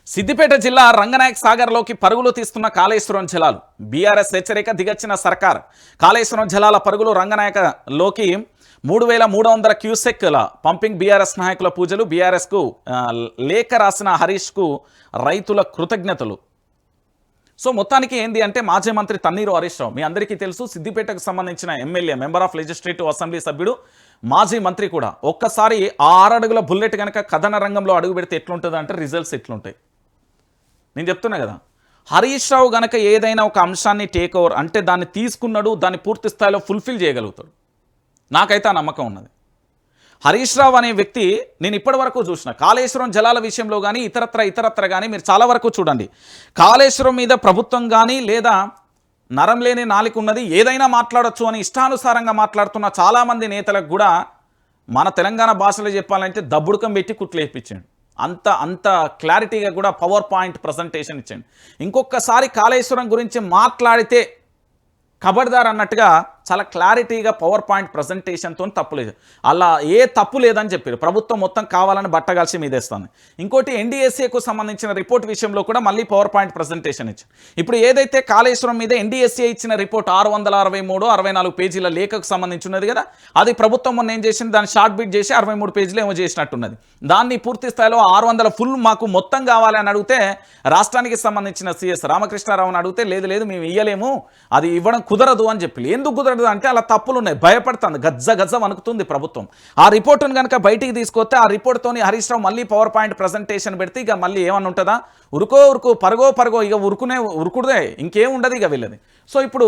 సిద్దిపేట జిల్లా రంగనాయక్ సాగర్లోకి పరుగులు తీస్తున్న కాళేశ్వరం జలాలు. బీఆర్ఎస్ హెచ్చరిక, దిగచ్చిన సర్కార్. కాళేశ్వరం జలాల పరుగులు రంగనాయకలోకి 3300 క్యూసెక్ల పంపింగ్. బీఆర్ఎస్ నాయకుల పూజలు. బీఆర్ఎస్కు లేఖ రాసిన హరీష్కు రైతుల కృతజ్ఞతలు. సో మొత్తానికి ఏంది అంటే మాజీ మంత్రి తన్నీరు హరీష్ రావు మీ అందరికీ తెలుసు, సిద్దిపేటకు సంబంధించిన MLA, member of legislative assembly సభ్యుడు, మాజీ మంత్రి కూడా. ఒక్కసారి ఆ 6 అడుగుల బుల్లెట్ కనుక కథన రంగంలో అడుగు పెడితే ఎట్లుంటుంది అంటే రిజల్ట్స్ ఎట్లుంటాయి నేను చెప్తున్నా కదా. హరీష్ రావు గనక ఏదైనా ఒక అంశాన్ని టేక్ ఓవర్ అంటే దాన్ని తీసుకున్నాడు, దాన్ని పూర్తి స్థాయిలో ఫుల్ఫిల్ చేయగలుగుతాడు. నాకైతే ఆ నమ్మకం ఉన్నది. హరీష్ రావు అనే వ్యక్తి నేను ఇప్పటి వరకు చూసిన కాళేశ్వరం జలాల విషయంలో కానీ ఇతరత్ర కానీ మీరు చాలా వరకు చూడండి, కాళేశ్వరం మీద ప్రభుత్వం కానీ లేదా నరం లేని నాలిక ఉన్నది, ఏదైనా మాట్లాడొచ్చు అని ఇష్టానుసారంగా మాట్లాడుతున్న చాలామంది నేతలకు కూడా మన తెలంగాణ భాషలో చెప్పాలంటే దబ్బుడుకం పెట్టి కుట్లేపించాడు. అంత క్లారిటీగా కూడా పవర్ పాయింట్ ప్రజెంటేషన్ ఇచ్చాడు. ఇంకొకసారి కాళేశ్వరం గురించి మాట్లాడితే ఖబర్దార్ అన్నట్టుగా చాలా క్లారిటీగా పవర్ పాయింట్ ప్రజెంటేషన్తో తప్పు లేదు, అలా ఏ తప్పు లేదని చెప్పారు. ప్రభుత్వం మొత్తం కావాలని బట్టగాల్సి మీదేస్తుంది. ఇంకోటి ఎన్డీఎస్ఏకు సంబంధించిన రిపోర్ట్ విషయంలో కూడా మళ్ళీ పవర్ పాయింట్ ప్రజెంటేషన్ ఇచ్చారు. ఇప్పుడు ఏదైతే కాళేశ్వరం మీద ఎన్డీఎస్ఏ ఇచ్చిన రిపోర్ట్ 663-64 పేజీల లేఖకు సంబంధించి ఉన్నది కదా, అది ప్రభుత్వం మొన్న ఏం చేసింది, దాన్ని షార్ట్ బిట్ చేసి 63 పేజీలు ఏమో చేసినట్టున్నది. దాన్ని పూర్తి స్థాయిలో 600 ఫుల్ మాకు మొత్తం కావాలి అని అడిగితే రాష్ట్రానికి సంబంధించిన సిఎస్ రామకృష్ణారావుని అడిగితే లేదు లేదు మేము ఇయ్యలేము, అది ఇవ్వడం కుదరదు అని చెప్పి. ఎందుకు కుదరదు అంటే అలా తప్పులు ఉన్నాయి, భయపడుతుంది, గజ్జ వణుకుతుంది ప్రభుత్వం. ఆ రిపోర్టును కనుక బయటికి తీసుకొస్తే ఆ రిపోర్ట్తోని హరీష్ రావు మళ్ళీ పవర్ పాయింట్ ప్రజెంటేషన్ పెడితే ఇక మళ్ళీ ఏమన్నా ఉంటుందా, ఉరుకు పరగో ఇక ఉరుకుడే ఇంకేం ఉండదు ఇక వీళ్ళది. సో ఇప్పుడు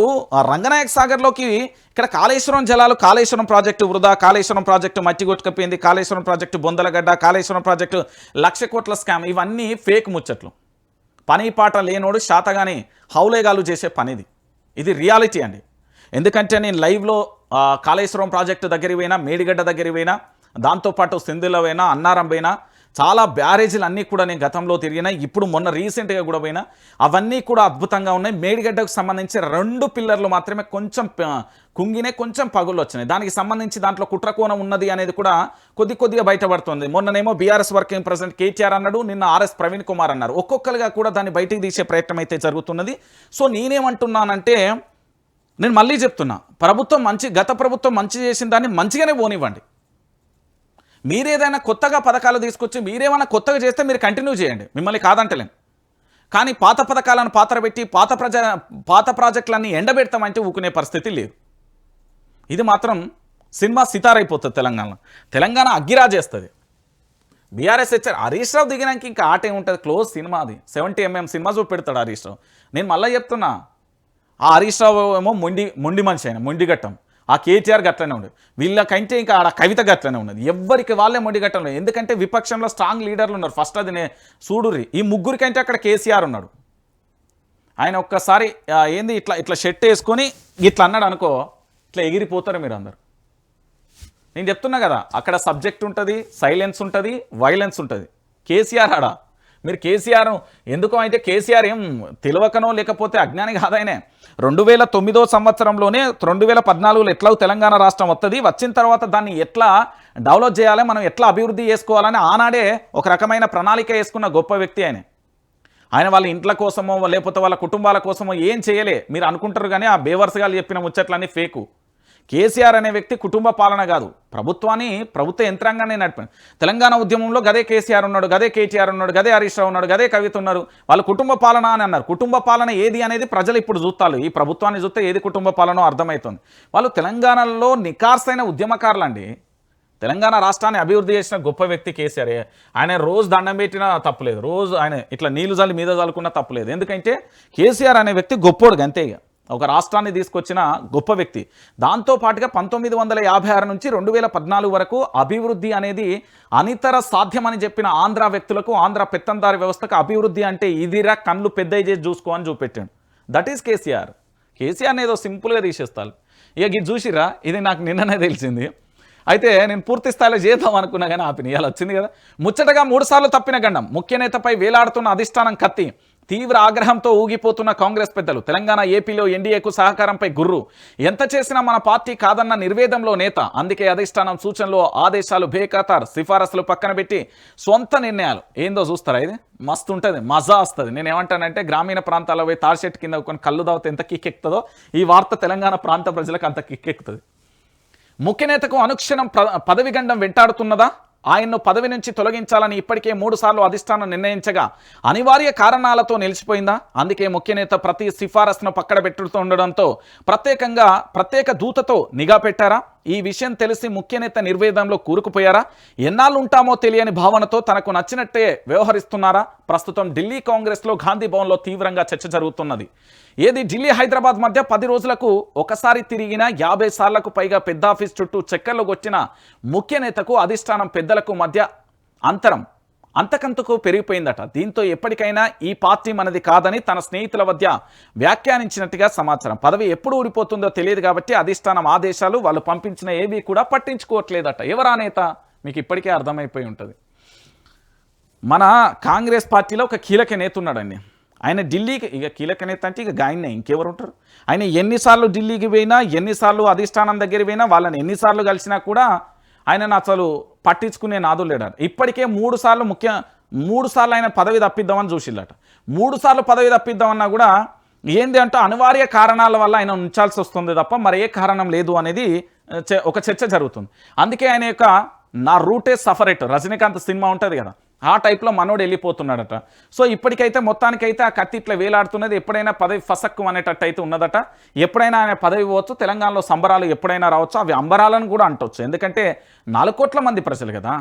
రంగనాయక సాగర్లోకి ఇక్కడ కాళేశ్వరం జలాలు, కాళేశ్వరం ప్రాజెక్టు వృధా, కాళేశ్వరం ప్రాజెక్టు మట్టి కొట్టుకపోయింది, కాళేశ్వరం ప్రాజెక్టు బొందలగడ్డ, కాళేశ్వరం ప్రాజెక్టు 1,00,000 కోట్ల స్కామ్, ఇవన్నీ ఫేక్ ముచ్చట్లు. పని పాట లేనోడు శాతగాని హౌలేగాలు చేసే పనిది, ఇది రియాలిటీ అండి. ఎందుకంటే నేను లైవ్లో కాళేశ్వరం ప్రాజెక్టు దగ్గరికి పోయినా, మేడిగడ్డ దగ్గరికి పోయినా, దాంతోపాటు సింధులో పోయినా, అన్నారం పోయినా, చాలా బ్యారేజీలు అన్నీ కూడా నేను గతంలో తిరిగినా, ఇప్పుడు మొన్న రీసెంట్గా కూడా పోయినా, అవన్నీ కూడా అద్భుతంగా ఉన్నాయి. మేడిగడ్డకు సంబంధించి 2 పిల్లర్లు మాత్రమే కొంచెం కుంగినే, కొంచెం పగులు వచ్చినాయి. దానికి సంబంధించి దాంట్లో కుట్రకోణం ఉన్నది అనేది కూడా కొద్దిగా బయటపడుతుంది. మొన్ననేమో బీఆర్ఎస్ వర్కింగ్ ప్రెసిడెంట్ కేటీఆర్ అన్నాడు, నిన్న ఆర్ఎస్ ప్రవీణ్ కుమార్ అన్నారు. ఒక్కొక్కరుగా కూడా దాన్ని బయటికి తీసే ప్రయత్నం అయితే జరుగుతున్నది. సో నేనేమంటున్నానంటే, నేను మళ్ళీ చెప్తున్నా, గత ప్రభుత్వం మంచి చేసిన దాన్ని మంచిగానే పోనివ్వండి. మీరేదైనా కొత్తగా పథకాలు తీసుకొచ్చి మీరేమైనా కొత్తగా చేస్తే మీరు కంటిన్యూ చేయండి, మిమ్మల్ని కాదంటలేం. కానీ పాత పథకాలను పాతరబెట్టి పాత ప్రాజెక్టులన్నీ ఎండబెడతామంటే ఊకునే పరిస్థితి లేదు. ఇది మాత్రం సినిమా సితారైపోతుంది. తెలంగాణ అగ్గిరా చేస్తుంది. బీఆర్ఎస్ వచ్చారు, హరీష్ రావు దిగినాక ఇంకా ఆట ఏముంటుంది, క్లోజ్ సినిమా అది. 70mm సినిమా చూసి పెడతాడు హరీష్ రావు. నేను మళ్ళీ చెప్తున్నా, ఆ హరీష్ రావు ఏమో మొండి మనిషి, ఆయన మొండిగట్టం. ఆ కేటీఆర్ గట్లనే ఉండదు, వీళ్ళకంటే ఇంకా ఆడ కవిత గట్లనే ఉన్నది. ఎవ్వరికి వాళ్ళే మొండిగట్టం. ఎందుకంటే విపక్షంలో స్ట్రాంగ్ లీడర్లు ఉన్నారు. ఫస్ట్ అది చూడుర్రి, ఈ ముగ్గురికంటే అక్కడ కేసీఆర్ ఉన్నాడు. ఆయన ఒక్కసారి ఏంది ఇట్లా షర్ట్ వేసుకొని ఇట్లా అన్నాడు అనుకో, ఇట్లా ఎగిరిపోతారు మీరు అందరు. నేను చెప్తున్నా కదా, అక్కడ సబ్జెక్ట్ ఉంటుంది, సైలెన్స్ ఉంటుంది, వైలెన్స్ ఉంటుంది. కేసీఆర్ ఆడ మీరు కేసీఆర్ ఎందుకు అంటే, కేసీఆర్ ఏం తెలియకనో లేకపోతే అజ్ఞాని కాదైనే. 2009 సంవత్సరంలోనే 2014లో ఎట్లా తెలంగాణ రాష్ట్రం వస్తుంది, వచ్చిన తర్వాత దాన్ని ఎట్లా డెవలప్ చేయాలి, మనం ఎట్లా అభివృద్ధి చేసుకోవాలని ఆనాడే ఒక రకమైన ప్రణాళిక వేసుకున్న గొప్ప వ్యక్తి ఆయన వాళ్ళ ఇంట్ల కోసమో లేకపోతే వాళ్ళ కుటుంబాల కోసమో ఏం చేయలే. మీరు అనుకుంటారు కానీ ఆ బేవర్స్గాలు చెప్పిన ముచ్చట్లన్నీ ఫేకు. కేసీఆర్ అనే వ్యక్తి కుటుంబ పాలన కాదు, ప్రభుత్వ యంత్రాంగాన్ని నడిపాడు. తెలంగాణ ఉద్యమంలో గదే కేసీఆర్ ఉన్నాడు, గదే కేటీఆర్ ఉన్నాడు, గదే హరీష్ రావు ఉన్నాడు, గదే కవిత ఉన్నారు. వాళ్ళు కుటుంబ పాలన అని అన్నారు. కుటుంబ పాలన ఏది అనేది ప్రజలు ఇప్పుడు చూస్తారు. ఈ ప్రభుత్వాన్ని చూస్తే ఏది కుటుంబ పాలనో అర్థమవుతుంది. వాళ్ళు తెలంగాణలో నికార్సైన ఉద్యమకారులు అండి. తెలంగాణ రాష్ట్రాన్ని అభివృద్ధి చేసిన గొప్ప వ్యక్తి కేసీఆర్. ఆయన రోజు దండం పెట్టినా తప్పులేదు, రోజు ఆయన ఇట్లా నీళ్లు జల్లి మీద చల్లుకున్నా తప్పులేదు. ఎందుకంటే కేసీఆర్ అనే వ్యక్తి గొప్పోడు, అంతే. ఒక రాష్ట్రాన్ని తీసుకొచ్చిన గొప్ప వ్యక్తి. దాంతోపాటుగా 1956 నుంచి 2014 వరకు అభివృద్ధి అనేది అనితర సాధ్యమని చెప్పిన ఆంధ్ర వ్యక్తులకు, ఆంధ్ర పెత్తందారి వ్యవస్థకు అభివృద్ధి అంటే ఇదిరా, కళ్ళు పెద్దవి చేసి చూసుకో అని చూపెట్టాడు. That is KCR. కేసీఆర్ని ఏదో సింపుల్గా తీసేస్తారు. ఇక ఇది చూసిరా, ఇది నాకు నిన్ననే తెలిసింది. అయితే నేను పూర్తి స్థాయిలో చేద్దాం అనుకున్నా కానీ ఆపిన, ఇవాళ వచ్చింది కదా. ముచ్చటగా 3 సార్లు తప్పిన గండం, ముఖ్య నేతపై వేలాడుతున్న అధిష్టానం కత్తి. తీవ్ర ఆగ్రహంతో ఊగిపోతున్న కాంగ్రెస్ పెద్దలు. తెలంగాణ ఏపీలో ఎన్డీఏకు సహకారంపై గుర్రు. ఎంత చేసినా మన పార్టీ కాదన్న నిర్వేదంలో నేత. అందుకే అధిష్టానం సూచనలు, ఆదేశాలు బేఖాతార్, సిఫారసులు పక్కన పెట్టి సొంత నిర్ణయాలు. ఏందో చూస్తారా, ఇది మస్తు ఉంటుంది, మజా వస్తుంది. నేను ఏమంటానంటే, గ్రామీణ ప్రాంతాల్లో పోయి తాడిచెట్టు కింద కొన్ని కళ్ళు దాగితే ఎంత కిక్కెక్కుతుందో, ఈ వార్త తెలంగాణ ప్రాంత ప్రజలకు అంత కిక్కెక్కుతుంది. ముఖ్య నేతకు అనుక్షణం పదవి గండం వెంటాడుతున్నదా? ఆయన్ను పదవి నుంచి తొలగించాలని ఇప్పటికే 3 సార్లు అధిష్టానం నిర్ణయించగా అనివార్య కారణాలతో నిలిచిపోయిందా? అందుకే ముఖ్యనేత ప్రతి సిఫారసును పక్కన పెట్టుతుండడంతో ప్రత్యేక దూతతో నిఘా పెట్టారా? ఈ విషయం తెలిసి ముఖ్యనేత నిర్వేదంలో కూరుకుపోయారా? ఎన్నాళ్ళు ఉంటామో తెలియని భావనతో తనకు నచ్చినట్టే వ్యవహరిస్తున్నారా? ప్రస్తుతం ఢిల్లీ కాంగ్రెస్లో గాంధీ భవన్లో తీవ్రంగా చర్చ జరుగుతున్నది. ఏది ఢిల్లీ హైదరాబాద్ మధ్య 10 రోజులకు ఒకసారి తిరిగిన 50 సార్లకు పైగా పెద్ద ఆఫీస్ చుట్టూ చక్కర్లు కొట్టిన ముఖ్యనేతకు అధిష్టానం పెద్దలకు మధ్య అంతరం అంతకంతకు పెరిగిపోయిందట. దీంతో ఎప్పటికైనా ఈ పార్టీ మనది కాదని తన స్నేహితుల మధ్య వ్యాఖ్యానించినట్టుగా సమాచారం. పదవి ఎప్పుడు ఊడిపోతుందో తెలియదు కాబట్టి అధిష్టానం ఆదేశాలు వాళ్ళు పంపించిన ఏవి కూడా పట్టించుకోవట్లేదట. ఎవరా నేత? మీకు ఇప్పటికే అర్థమైపోయి ఉంటుంది. మన కాంగ్రెస్ పార్టీలో ఒక కీలక నేత ఉన్నాడండి, ఆయన ఢిల్లీకి ఇక కీలక నేత అంటే ఇక ఆయన్నే ఇంకెవరు ఉంటారు. ఆయన ఎన్నిసార్లు ఢిల్లీకి పోయినా, ఎన్నిసార్లు అధిష్టానం దగ్గర పోయినా, వాళ్ళని ఎన్నిసార్లు కలిసినా కూడా ఆయనను అసలు పట్టించుకునే నాదులు లేడారు. ఇప్పటికే 3 సార్లు ఆయన పదవి తప్పిద్దామని చూసిల్లట. 3 సార్లు పదవి తప్పిద్దామన్నా కూడా ఏంది అంటే అనివార్య కారణాల వల్ల ఆయన ఉంచాల్సి వస్తుంది తప్ప మరి ఏ కారణం లేదు అనేది ఒక చర్చ జరుగుతుంది. అందుకే ఆయన యొక్క నా రూటే సఫరెట్ రజనీకాంత్ సినిమా ఉంటుంది కదా, ఆ టైప్లో మనోడు వెళ్ళిపోతున్నాడట. సో ఇప్పటికైతే మొత్తానికైతే ఆ కత్తి ఇట్లా వేలాడుతున్నది. ఎప్పుడైనా పదవి ఫసక్కు అనేటట్టు అయితే ఉన్నదట. ఎప్పుడైనా ఆయన పదవి పోవచ్చు, తెలంగాణలో సంబరాలు ఎప్పుడైనా రావచ్చు. అవి అంబరాలను కూడా అంటవచ్చు. ఎందుకంటే 4 కోట్ల మంది ప్రజలు కదా,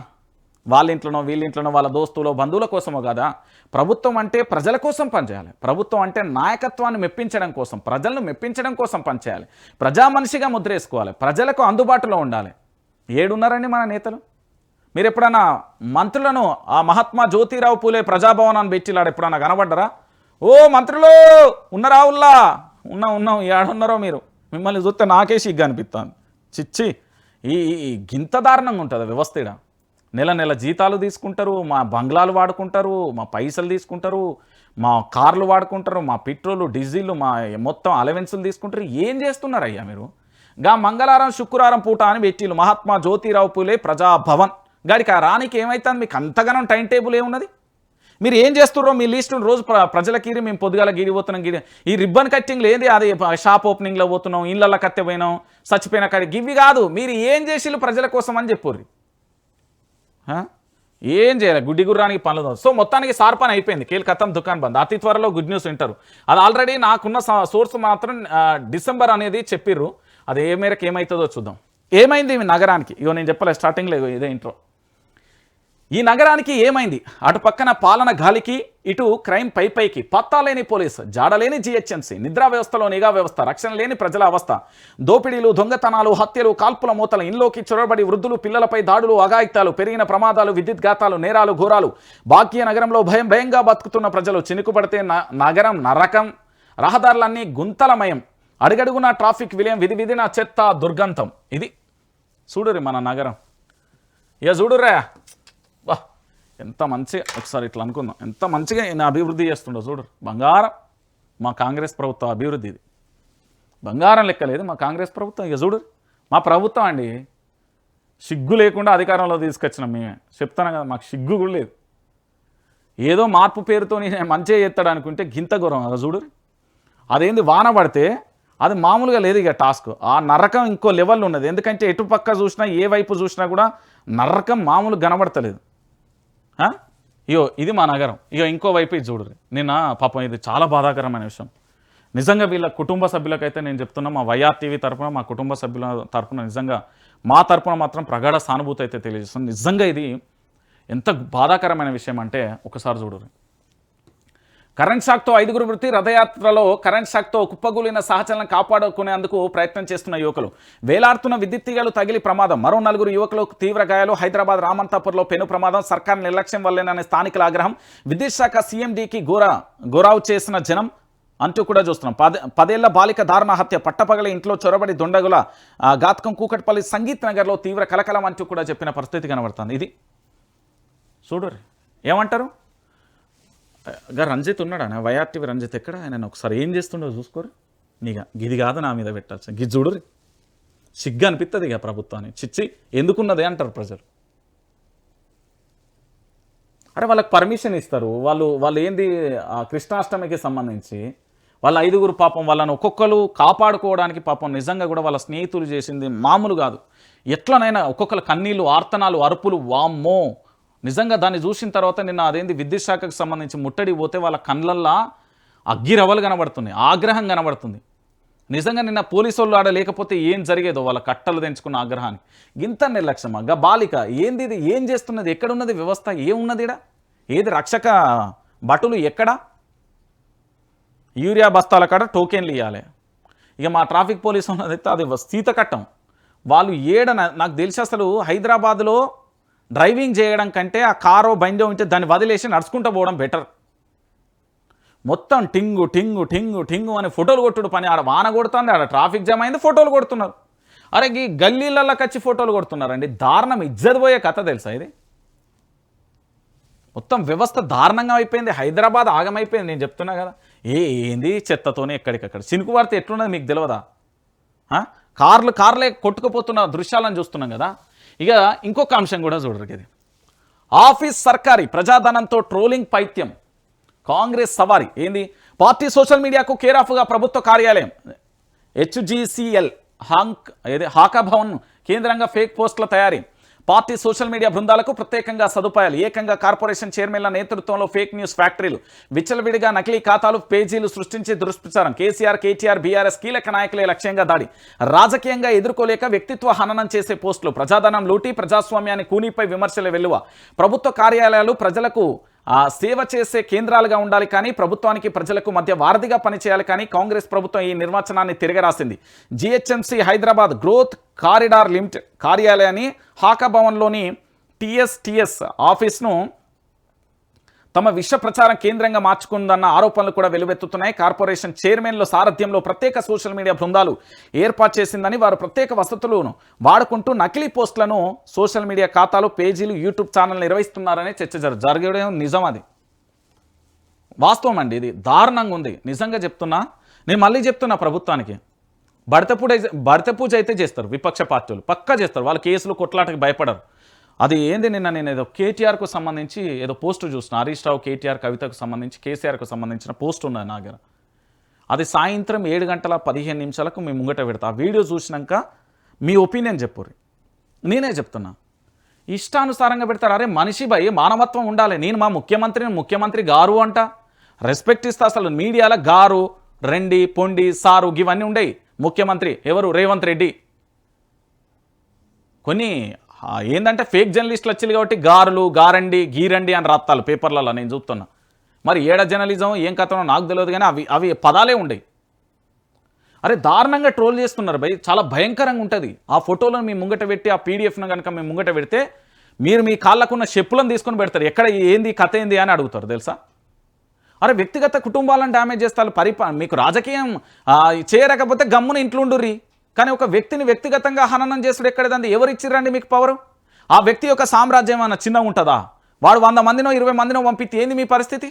వాళ్ళ ఇంట్లోనో వీళ్ళ ఇంట్లోనో వాళ్ళ దోస్తులో బంధువుల కోసమో కదా. ప్రభుత్వం అంటే ప్రజల కోసం పనిచేయాలి. ప్రభుత్వం అంటే నాయకత్వాన్ని మెప్పించడం కోసం, ప్రజలను మెప్పించడం కోసం పనిచేయాలి. ప్రజా మనిషిగా ముద్రేసుకోవాలి, ప్రజలకు అందుబాటులో ఉండాలి. ఏడున్నారండి మన నేతలు? మీరు ఎప్పుడన్నా మంత్రులను ఆ మహాత్మా జ్యోతిరావు పూలే ప్రజాభవనాన్ని పెట్టిలాడు ఎప్పుడన్నా కనబడ్డరా? ఓ మంత్రులు ఉన్నారా? ఉన్నాం ఏడున్నారో మీరు? మిమ్మల్ని చూస్తే నాకే సిగ్గు అనిపిస్తాను. చిచ్చి, ఈ గింత దారుణంగా ఉంటుంది వ్యవస్థ. నెల జీతాలు తీసుకుంటారు, మా బంగ్లాలు వాడుకుంటారు, మా పైసలు తీసుకుంటారు, మా కార్లు వాడుకుంటారు, మా పెట్రోలు డీజిల్ మా మొత్తం అలవెన్సులు తీసుకుంటారు. ఏం చేస్తున్నారు అయ్యా మీరు? మంగళవారం శుక్రవారం పూట అని పెట్టిళ్ళు మహాత్మా జ్యోతిరావు పూలే ప్రజాభవన్ గాడికి. ఆ రానికి ఏమవుతుంది? మీకు అంతగానం టైం టేబుల్ ఏమున్నది? మీరు ఏం చేస్తున్నారో మీ లిస్టులు రోజు ప్రజలకి మేము పొద్దుగాల గిడిపోతున్నాం, ఈ రిబ్బన్ కట్టింగ్లు ఏంది? అది షాప్ ఓపెనింగ్లో పోతున్నాం, ఇళ్ళల్లో కత్తె పోయినాం, చచ్చిపోయిన కాడికి ఇవి కాదు. మీరు ఏం చేసిళ్ళు ప్రజల కోసం అని చెప్పుర్రి. ఏం చేయాలి? గుడ్డి గుర్రానికి పనులు. సో మొత్తానికి సార్ పని అయిపోయింది. కీలకతం దుకాణం బంద్. అతి త్వరలో గుడ్ న్యూస్ వింటారు. అది ఆల్రెడీ నాకున్న సోర్స్ మాత్రం డిసెంబర్ అనేది చెప్పిర్రు. అది ఏ మేరకు ఏమవుతుందో చూద్దాం. ఏమైంది ఈ నగరానికి? ఇగో నేను చెప్పలే స్టార్టింగ్లో, ఇదే ఇంట్రో. ఈ నగరానికి ఏమైంది? అటు పక్కన పాలన గాలికి, ఇటు క్రైమ్ పైకి. పత్తాలేని పోలీసు, జాడలేని జిహెచ్ఎంసీ, నిద్రా వ్యవస్థలో నిఘా వ్యవస్థ, రక్షణ లేని ప్రజల అవస్థ, దోపిడీలు, దొంగతనాలు, హత్యలు, కాల్పుల మూతల, ఇంట్లోకి చొరబడి వృద్ధులు, పిల్లలపై దాడులు, అఘాయిత్యాలు, పెరిగిన ప్రమాదాలు, విద్యుత్ ఘాతాలు, నేరాలు, ఘోరాలు. భాగ్య నగరంలో భయంగా బతుకుతున్న ప్రజలు. చినుకుపడితే నగరం నరకం, రహదారులన్నీ గుంతలమయం, అడుగడుగున ట్రాఫిక్ విలయం, విధిన చెత్త దుర్గంధం. ఇది చూడురి మన నగరం. ఇక చూడురా, వా ఎంత మంచిగా, ఒకసారి ఇట్లా అనుకుందాం, ఎంత మంచిగా ఈయన అభివృద్ధి చేస్తుండో చూడరు. బంగారం మా కాంగ్రెస్ ప్రభుత్వం అభివృద్ధి. ఇది బంగారం లెక్కలేదు మా కాంగ్రెస్ ప్రభుత్వం. ఇక చూడరు మా ప్రభుత్వం అండి. సిగ్గు లేకుండా అధికారంలో తీసుకొచ్చినాం మేమే. చెప్తాను కదా, మాకు సిగ్గు కూడా లేదు. ఏదో మార్పు పేరుతో మంచిగా చేస్తాడు అనుకుంటే గింత గౌరవం. అది చూడరు, అదేంది వాన పడితే అది మామూలుగా లేదు. ఇక టాస్క్ ఆ నరకం ఇంకో లెవెల్ ఉన్నది. ఎందుకంటే ఎటు పక్క చూసినా, ఏ వైపు చూసినా కూడా నరకం మామూలు కనబడతలేదు. ఇయో ఇది మా నగరం. ఇక ఇంకో వైపు ఇది చూడరు. నిన్న పాపం ఇది చాలా బాధాకరమైన విషయం. నిజంగా వీళ్ళ కుటుంబ సభ్యులకైతే నేను చెప్తున్నా, మా వైఆర్టీవీ తరఫున, మా కుటుంబ సభ్యుల తరఫున, నిజంగా మా తరఫున మాత్రం ప్రగాఢ సానుభూతి అయితే తెలియజేస్తుంది. నిజంగా ఇది ఎంత బాధాకరమైన విషయం అంటే ఒకసారి చూడరు. కరెంట్ షాక్తో 5గురు మృతి. రథయాత్రలో కరెంట్ షాక్తో కుప్పగూలిన సహచరులను కాపాడుకునేందుకు ప్రయత్నం చేస్తున్న యువకులు. వేలాడుతున్న విద్యుత్ తీగలు తగిలి ప్రమాదం. మరో 4 యువకులకు తీవ్ర గాయాలు. హైదరాబాద్ రామంతాపూర్లో పెను ప్రమాదం. సర్కార్ నిర్లక్ష్యం వల్లేననే స్థానికుల ఆగ్రహం. విద్యుత్ శాఖ సీఎండీకి గోరావు చేసిన జనం అంటూ కూడా చూస్తున్నాం. 10 ఏళ్ల బాలిక దారుణ హత్య. పట్టపగల ఇంట్లో చొరబడి దుండగుల ఘాతకం. కూకట్పల్లి సంగీత్ నగర్లో తీవ్ర కలకలం అంటూ కూడా చెప్పిన పరిస్థితి కనబడుతుంది. ఇది చూడరు ఏమంటారు. రంజిత్ ఉన్నాడా? వైఆర్టీవీ రంజిత్ ఎక్కడ? ఆయన ఒకసారి ఏం చేస్తుండో చూసుకోరు. నీగా గిది కాదు నా మీద పెట్టాల్సి. గిది చూడరు, సిగ్గు అనిపిస్తుంది ఇక ప్రభుత్వాన్ని. చిచ్చి ఎందుకున్నదే అంటారు ప్రజలు. అరే వాళ్ళకి పర్మిషన్ ఇస్తారు. వాళ్ళు ఏంది కృష్ణాష్టమికి సంబంధించి వాళ్ళ 5గురు పాపం వాళ్ళని ఒక్కొక్కరు కాపాడుకోవడానికి పాపం నిజంగా కూడా వాళ్ళ స్నేహితులు చేసింది మామూలు కాదు. ఎట్లనైనా ఒక్కొక్కరు కన్నీళ్ళు, ఆర్తనాలు, అరుపులు, వామ్మో. నిజంగా దాన్ని చూసిన తర్వాత నిన్న అదేంది విద్యుత్ శాఖకు సంబంధించి ముట్టడి పోతే వాళ్ళ కళ్ళల్లో అగ్గిరవలు కనబడుతున్నాయి, ఆగ్రహం కనబడుతుంది. నిజంగా నిన్న పోలీసు వాళ్ళు ఆడ లేకపోతే ఏం జరిగేదో వాళ్ళ కట్టలు తెంచుకున్న ఆగ్రహాన్ని. ఇంత నిర్లక్ష్యమా? బాలిక ఏంది ఇది? ఏం చేస్తున్నది? ఎక్కడున్నది వ్యవస్థ? ఏమున్నది ఇడ? ఏది రక్షక భటులు ఎక్కడ? యూరియా బస్తాల కాడ టోకెన్లు ఇవ్వాలి. ఇక మా ట్రాఫిక్ పోలీసు ఉన్నదైతే అది శీతకట్టం. వాళ్ళు నాకు తెలిసి అసలు హైదరాబాద్లో డ్రైవింగ్ చేయడం కంటే ఆ కారో బండో ఉంటే దాన్ని వదిలేసి నడుచుకుంటూ పోవడం బెటర్. మొత్తం టింగు టింగు టింగు టింగు అని ఫోటోలు కొట్టుడు పని. ఆడ వాన కొడుతుంది, ఆడ ట్రాఫిక్ జామ్ అయింది, ఫోటోలు కొడుతున్నారు. అరే ఈ గల్లీలలోకి వచ్చి ఫోటోలు కొడుతున్నారండి. దారుణం, ఇజ్జత్ పోయే కథ తెలుసా ఇది. మొత్తం వ్యవస్థ దారుణంగా అయిపోయింది. హైదరాబాద్ ఆగమైపోయింది. నేను చెప్తున్నా కదా, ఏంది చెత్తతోనే ఎక్కడికక్కడ చినుకు వారితే ఎట్లున్నది మీకు తెలియదా? కార్లే కొట్టుకుపోతున్న దృశ్యాలను చూస్తున్నాం కదా. ఇక ఇంకొక అంశం కూడా చూడరు. ఇది ఆఫీస్ సర్కారీ ప్రజాధనంతో ట్రోలింగ్ పైత్యం, కాంగ్రెస్ సవారీ. ఏంది? పార్టీ సోషల్ మీడియాకు కేర్ ఆఫ్గా ప్రభుత్వ కార్యాలయం HGCL హాకా భవన్ కేంద్రంగా ఫేక్ పోస్టుల తయారీ, పార్టీ సోషల్ మీడియా బృందాలకు ప్రత్యేకంగా సదుపాయాలు, ఏకంగా కార్పొరేషన్ చైర్మన్ల నేతృత్వంలో ఫేక్ న్యూస్ ఫ్యాక్టరీలు, విచ్చలవిడిగా నకిలీ ఖాతాలు పేజీలు సృష్టించి దుష్ప్రచారం, కేసీఆర్ కేటీఆర్ బీఆర్ఎస్ కీలక నాయకులే లక్ష్యంగా దాడి, రాజకీయంగా ఎదుర్కోలేక వ్యక్తిత్వ హననం చేసే పోస్టులు, ప్రజాధనం లూటీ ప్రజాస్వామ్యాన్ని కూనీపై విమర్శల వెల్లువ, ప్రభుత్వ కార్యాలయాలు ప్రజలకు సేవ చేసే కేంద్రాలుగా ఉండాలి కానీ ప్రభుత్వానికి ప్రజలకు మధ్య వారధిగా పనిచేయాలి కానీ కాంగ్రెస్ ప్రభుత్వం ఈ నిర్వచనాన్ని తిరగరాసింది. GHMC Hyderabad growth corridor limited కార్యాలయాన్ని హాకా భవన్లోని TSTS ఆఫీస్ను తమ విష ప్రచారం కేంద్రంగా మార్చుకుందన్న ఆరోపణలు కూడా వెలువెత్తుతున్నాయి. కార్పొరేషన్ చైర్మన్ల సారథ్యంలో ప్రత్యేక సోషల్ మీడియా బృందాలు ఏర్పాటు చేసిందని, వారు ప్రత్యేక వసతులను వాడుకుంటూ నకిలీ పోస్టులను సోషల్ మీడియా ఖాతాలు పేజీలు యూట్యూబ్ ఛానల్ నిర్వహిస్తున్నారనే చర్చ జరగడం నిజం. అది వాస్తవం అండి. ఇది దారుణంగా ఉంది. నిజంగా చెప్తున్నా, నేను మళ్ళీ చెప్తున్నా, ప్రభుత్వానికి భర్త పూజ అయితే చేస్తారు విపక్ష పార్టీలు, పక్కా చేస్తారు. వాళ్ళు కేసులు కొట్లాటకి భయపడరు. అది ఏంది, నేను ఏదో కేటీఆర్కు సంబంధించి ఏదో పోస్టు చూసిన, హరీష్ రావు కేటీఆర్ కవితకు సంబంధించి కేసీఆర్కు సంబంధించిన పోస్ట్ ఉన్నది నా దగ్గర. అది సాయంత్రం 7:15 మీ ముంగట పెడతా. ఆ వీడియో చూసినాక మీ ఒపీనియన్ చెప్పుర్రి. నేనే చెప్తున్నా, ఇష్టానుసారంగా పెడతారు. అరే మనిషి భయ్, మానవత్వం ఉండాలి. నేను మా ముఖ్యమంత్రి గారు అంట, రెస్పెక్ట్ ఇస్తా. అసలు మీడియాలో గారు, రెండి, పొండి, సారు ఇవన్నీ ఉండేవి. ముఖ్యమంత్రి ఎవరు? రేవంత్ రెడ్డి. కొన్ని ఏంటంటే ఫేక్ జర్నలిస్టులు వచ్చింది కాబట్టి గారులు, గారండి, గీరండి అని రాత్తాలు పేపర్లలో నేను చూస్తున్నా. మరి ఏడ జర్నలిజం ఏం కథనో నాకు తెలియదు కానీ అవి పదాలే ఉండేవి. అరే దారుణంగా ట్రోల్ చేస్తున్నారు భయ్, చాలా భయంకరంగా ఉంటుంది. ఆ ఫోటోలను మీ ముంగట పెట్టి, ఆ PDFను కనుక మీ ముంగట పెడితే మీరు మీ కాళ్ళకున్న చెప్పులను తీసుకొని పెడతారు. ఎక్కడ ఏంది కథ ఏంది అని అడుగుతారు తెలుసా. అరే వ్యక్తిగత కుటుంబాలను డ్యామేజ్ చేస్తారు. మీకు రాజకీయం చేయకపోతే గమ్మున ఇంట్లో ఉండుర్రి, కానీ ఒక వ్యక్తిని వ్యక్తిగతంగా హననం చేసుడు ఎక్కడదండి? ఎవరు ఇచ్చిర్రండి మీకు పవరు? ఆ వ్యక్తి యొక్క సామ్రాజ్యం అన్న చిన్నగా ఉంటుందా? వాడు 100 మందినో 20 మందినో పంపితే ఏంది మీ పరిస్థితి?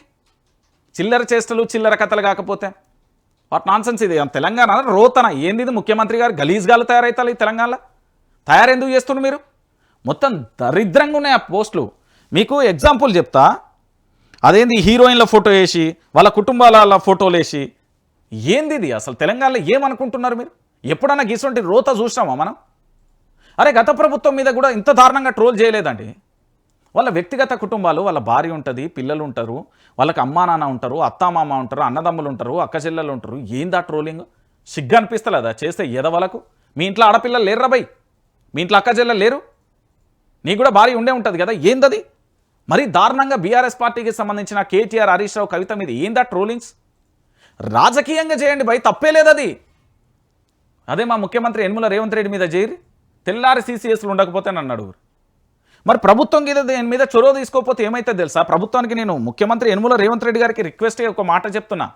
చిల్లర చేష్టలు, చిల్లర కథలు కాకపోతే వాట్ నాన్సెన్స్ ఇది. తెలంగాణ రోతన ఏంది ఇది? ముఖ్యమంత్రి గారు గలీజ్గాలు తయారవుతారు ఈ తెలంగాణలో. తయారెందుకు చేస్తున్నారు మీరు? మొత్తం దరిద్రంగా ఉన్నాయి ఆ పోస్టులు. మీకు ఎగ్జాంపుల్ చెప్తా. అదేంది హీరోయిన్ల ఫోటో వేసి, వాళ్ళ కుటుంబాల ఫోటోలు వేసి, ఏంది ఇది అసలు? తెలంగాణలో ఏమనుకుంటున్నారు మీరు? ఎప్పుడన్నా గీసుంటి రోత చూసినామా మనం? అరే గత ప్రభుత్వం మీద కూడా ఇంత దారుణంగా ట్రోల్ చేయలేదండి. వాళ్ళ వ్యక్తిగత కుటుంబాలు, వాళ్ళ భార్య ఉంటుంది, పిల్లలు ఉంటారు, వాళ్ళకి అమ్మా నాన్న ఉంటారు, అత్తామామ ఉంటారు, అన్నదమ్ములు ఉంటారు, అక్క చెల్లెలు ఉంటారు. ఏందా ట్రోలింగ్? సిగ్గు అనిపిస్తలేదా చేస్తే ఎదవలకు? మీ ఇంట్లో ఆడపిల్లలు లేరురా బై? మీ ఇంట్లో అక్క చెల్లెలు లేరు? నీకు కూడా భార్య ఉండే ఉంటుంది కదా, ఏందది? మరి దారుణంగా బీఆర్ఎస్ పార్టీకి సంబంధించిన కేటీఆర్, హరీష్ రావు కవిత మీద ఏందా ట్రోలింగ్స్? రాజకీయంగా చేయండి బై, తప్పే లేదది. అదే మా ముఖ్యమంత్రి యనమల రేవంత్ రెడ్డి మీద చేయరు, తెల్లారి CCSలు ఉండకపోతే నన్ను అడుగురు. మరి ప్రభుత్వం దీని మీద చొరవ తీసుకోకపోతే ఏమైతే తెలుసా? ప్రభుత్వానికి నేను ముఖ్యమంత్రి యనమల రేవంత్ రెడ్డి గారికి రిక్వెస్ట్గా ఒక మాట చెప్తున్నా.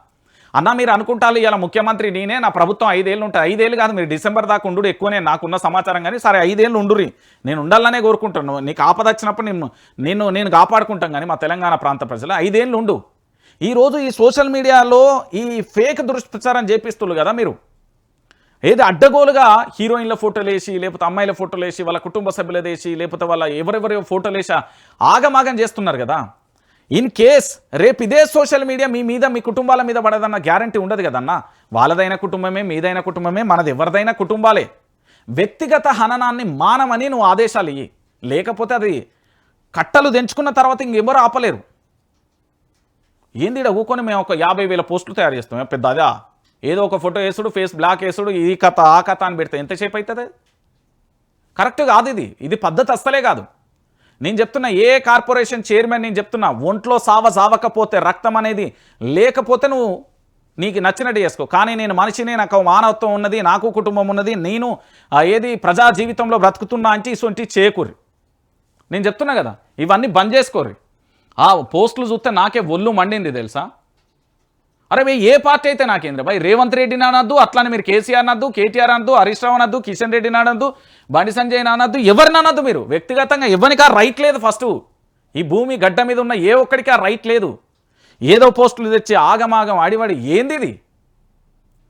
అన్న మీరు అనుకుంటారు ఇలా ముఖ్యమంత్రి నేనే, నా ప్రభుత్వం 5 ఏళ్ళు ఉంటాయి. 5 ఏళ్ళు కాదు, మీరు డిసెంబర్ దాకా ఉండు, ఎక్కువనే నాకున్న సమాచారం. కానీ సరే 5 ఏళ్ళు ఉండురి, నేను ఉండాలనే కోరుకుంటాను. నీకు ఆపద వచ్చినప్పుడు నేను కాపాడుకుంటాం. కానీ మా తెలంగాణ ప్రాంత ప్రజలు 5 ఏళ్ళు ఉండు. ఈరోజు ఈ సోషల్ మీడియాలో ఈ ఫేక్ దుష్ప్రచారం చేపిస్తున్నారు కదా మీరు. ఏది అడ్డగోలుగా హీరోయిన్ల ఫోటోలు వేసి, లేకపోతే అమ్మాయిల ఫోటోలు వేసి, వాళ్ళ కుటుంబ సభ్యులది వేసి, లేకపోతే వాళ్ళ ఎవరెవరి ఫోటోలు వేసి ఆగమాగం చేస్తున్నారు కదా. ఇన్ కేస్ రేపు ఇదే సోషల్ మీడియా మీ మీద, మీ కుటుంబాల మీద పడదన్న గ్యారంటీ ఉండదు కదన్న. వాళ్ళదైన కుటుంబమే, మీదైన కుటుంబమే, మనది ఎవరిదైనా కుటుంబాలే. వ్యక్తిగత హననాన్ని మానమని నువ్వు ఆదేశాలు ఇయ్యి, లేకపోతే అది కట్టలు తెంచుకున్న తర్వాత ఇంకెవరు ఆపలేరు. ఏంది ఇక్కడ ఊకొని మేము ఒక 50,000 పోస్టులు తయారు చేస్తాం, పెద్ద అదా? ఏదో ఒక ఫోటో వేసుడు, ఫేస్ బ్లాక్ వేసుడు, ఈ కథ ఆ కథ అని పెడితే ఎంతసేపు అవుతుంది? కరెక్ట్ కాదు ఇది పద్ధతి అస్సలే కాదు. నేను చెప్తున్నా, ఏ కార్పొరేషన్ చైర్మన్ నేను చెప్తున్నా, ఒంట్లో సావకపోతే, రక్తం అనేది లేకపోతే నువ్వు నీకు నచ్చినట్టు చేసుకో. కానీ నేను మనిషిని, నాకు మానవత్వం ఉన్నది, నాకు కుటుంబం ఉన్నది, నేను ఏది ప్రజా జీవితంలో బ్రతుకుతున్నా అంటే ఇటువంటి చేయకూరి. నేను చెప్తున్నా కదా, ఇవన్నీ బంద్ చేసుకోరు. ఆ పోస్టులు చూస్తే నాకే ఒళ్ళు మండింది తెలుసా. అరే భయ్ ఏ పార్టీ అయితే నాకేంద్ర భయ్, రేవంత్ రెడ్డిని అనద్దు, అట్లానే మీరు కేసీఆర్ అనద్దు, కేటీఆర్ అనద్దు, హరీష్ రావు అనద్దు, కిషన్ రెడ్డిని అనద్దు, బండి సంజయ్ అనద్దు, ఎవరిని అనద్దు. మీరు వ్యక్తిగతంగా ఎవరికా రైట్ లేదు. ఫస్ట్ ఈ భూమి గడ్డ మీద ఉన్న ఏ ఒక్కడికి ఆ రైట్ లేదు. ఏదో పోస్టులు తెచ్చి ఆగమాగం ఆడివాడి ఏంది ఇది?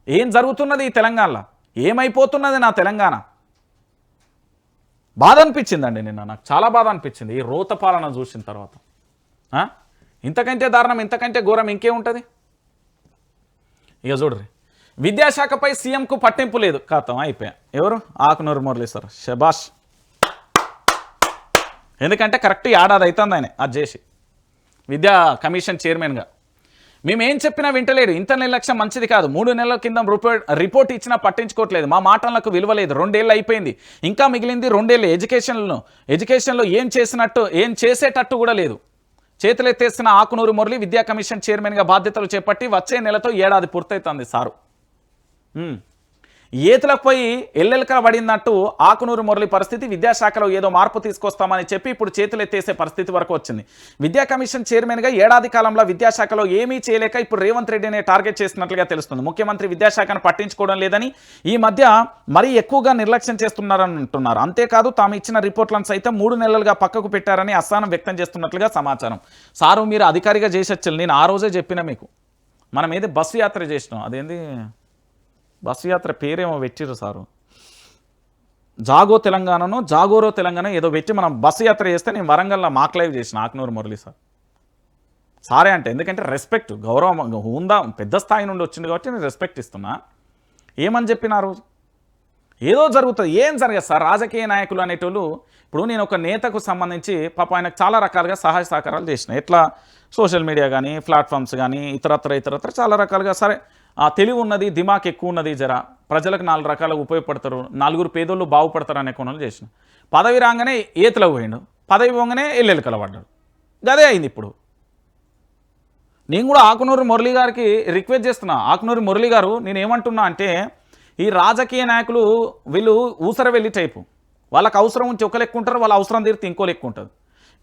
ఏం జరుగుతున్నది ఈ తెలంగాణలో? ఏమైపోతున్నది నా తెలంగాణ? బాధ అనిపించిందండి నిన్న, నాకు చాలా బాధ అనిపించింది ఈ రోత పాలన చూసిన తర్వాత. ఇంతకంటే దారుణం, ఇంతకంటే ఘోరం ఇంకేముంటుంది? ఇక చూడ్రి, విద్యాశాఖపై సీఎంకు పట్టింపు లేదు, ఖాతం అయిపోయా. ఎవరు? ఆకునూరు మురళీ సార్, శబాష్. ఎందుకంటే కరెక్ట్ ఏడాది అవుతుంది ఆయన అది చేసి విద్యా కమిషన్ చైర్మన్గా. మేమేం చెప్పినా వింటలేడు. ఇంత నిర్లక్ష్యం మంచిది కాదు. 3 నెలల కింద రిపోర్ట్ ఇచ్చినా పట్టించుకోవట్లేదు. మా మాటలకు విలువ లేదు. 2 ఏళ్ళు అయిపోయింది, ఇంకా మిగిలింది 2 ఏళ్ళు. ఎడ్యుకేషన్లో ఏం చేసేటట్టు కూడా లేదు. చేతులెత్తేసిన ఆకునూరు మురళి విద్యా కమిషన్ చైర్మన్గా బాధ్యతలు చేపట్టి వచ్చే నెలతో ఏడాది పూర్తవుతుంది సారు. ఏతులకు పోయి ఎల్లెలకల పడినట్టు ఆకునూరు మురళి పరిస్థితి. విద్యాశాఖలో ఏదో మార్పు తీసుకొస్తామని చెప్పి ఇప్పుడు చేతులెత్తేసే పరిస్థితి వరకు వచ్చింది. విద్యా కమిషన్ చైర్మన్గా ఏడాది కాలంలో విద్యాశాఖలో ఏమీ చేయలేక ఇప్పుడు రేవంత్ రెడ్డినే టార్గెట్ చేస్తున్నట్లుగా తెలుస్తుంది. ముఖ్యమంత్రి విద్యాశాఖను పట్టించుకోవడం లేదని, ఈ మధ్య మరీ ఎక్కువగా నిర్లక్ష్యం చేస్తున్నారని అంటున్నారు. అంతేకాదు తాము ఇచ్చిన రిపోర్ట్లను సైతం 3 నెలలుగా పక్కకు పెట్టారని అసహనం వ్యక్తం చేస్తున్నట్లుగా సమాచారం. సారు మీరు అధికారిగా చేసొచ్చారు. నేను ఆ రోజే చెప్పిన మీకు, మనం ఏది బస్సు యాత్ర చేసినాం, అదేంది బస్సు యాత్ర పేరేమో పెట్టిరు సారు, జాగోరో తెలంగాణ ఏదో పెట్టి మనం బస్సు యాత్ర చేస్తే నేను వరంగల్లో మాక్ లైవ్ చేసిన ఆకునూరు మురళి సార్. సారే అంటే ఎందుకంటే రెస్పెక్ట్, గౌరవం, హుందా, పెద్ద స్థాయి నుండి వచ్చింది కాబట్టి నేను రెస్పెక్ట్ ఇస్తున్నా. ఏమని చెప్పిన ఆ రోజు? ఏదో జరుగుతుంది. ఏం జరగదు సార్. రాజకీయ నాయకులు అనేటోళ్ళు, ఇప్పుడు నేను ఒక నేతకు సంబంధించి పాప ఆయనకు చాలా రకాలుగా సహాయ సహకారాలు చేసిన. ఎట్లా సోషల్ మీడియా కానీ, ప్లాట్ఫామ్స్ కానీ, ఇతరత్ర చాలా రకాలుగా. సరే, తెలివి ఉన్నది, దిమాక్ ఎక్కువ ఉన్నది, జర ప్రజలకు 4 రకాలుగా ఉపయోగపడతారు, 4 పేదోళ్ళు బాగుపడతారు అనే కోణాలు చేసిన. పదవి రాగానే ఏతులకు పోయిండు, పదవి పోగానే ఎల్లెలకల పడ్డాడు. గదే అయింది ఇప్పుడు. నేను కూడా ఆకునూరు మురళి గారికి రిక్వెస్ట్ చేస్తున్నా. ఆకునూరు మురళి గారు, నేను ఏమంటున్నా అంటే, ఈ రాజకీయ నాయకులు వీళ్ళు ఊసర వెళ్ళి టైపు. వాళ్ళకి అవసరం ఉంచి ఒక లెక్క ఉంటారు, వాళ్ళ అవసరం తీరితే ఇంకో లెక్క ఉంటుంది.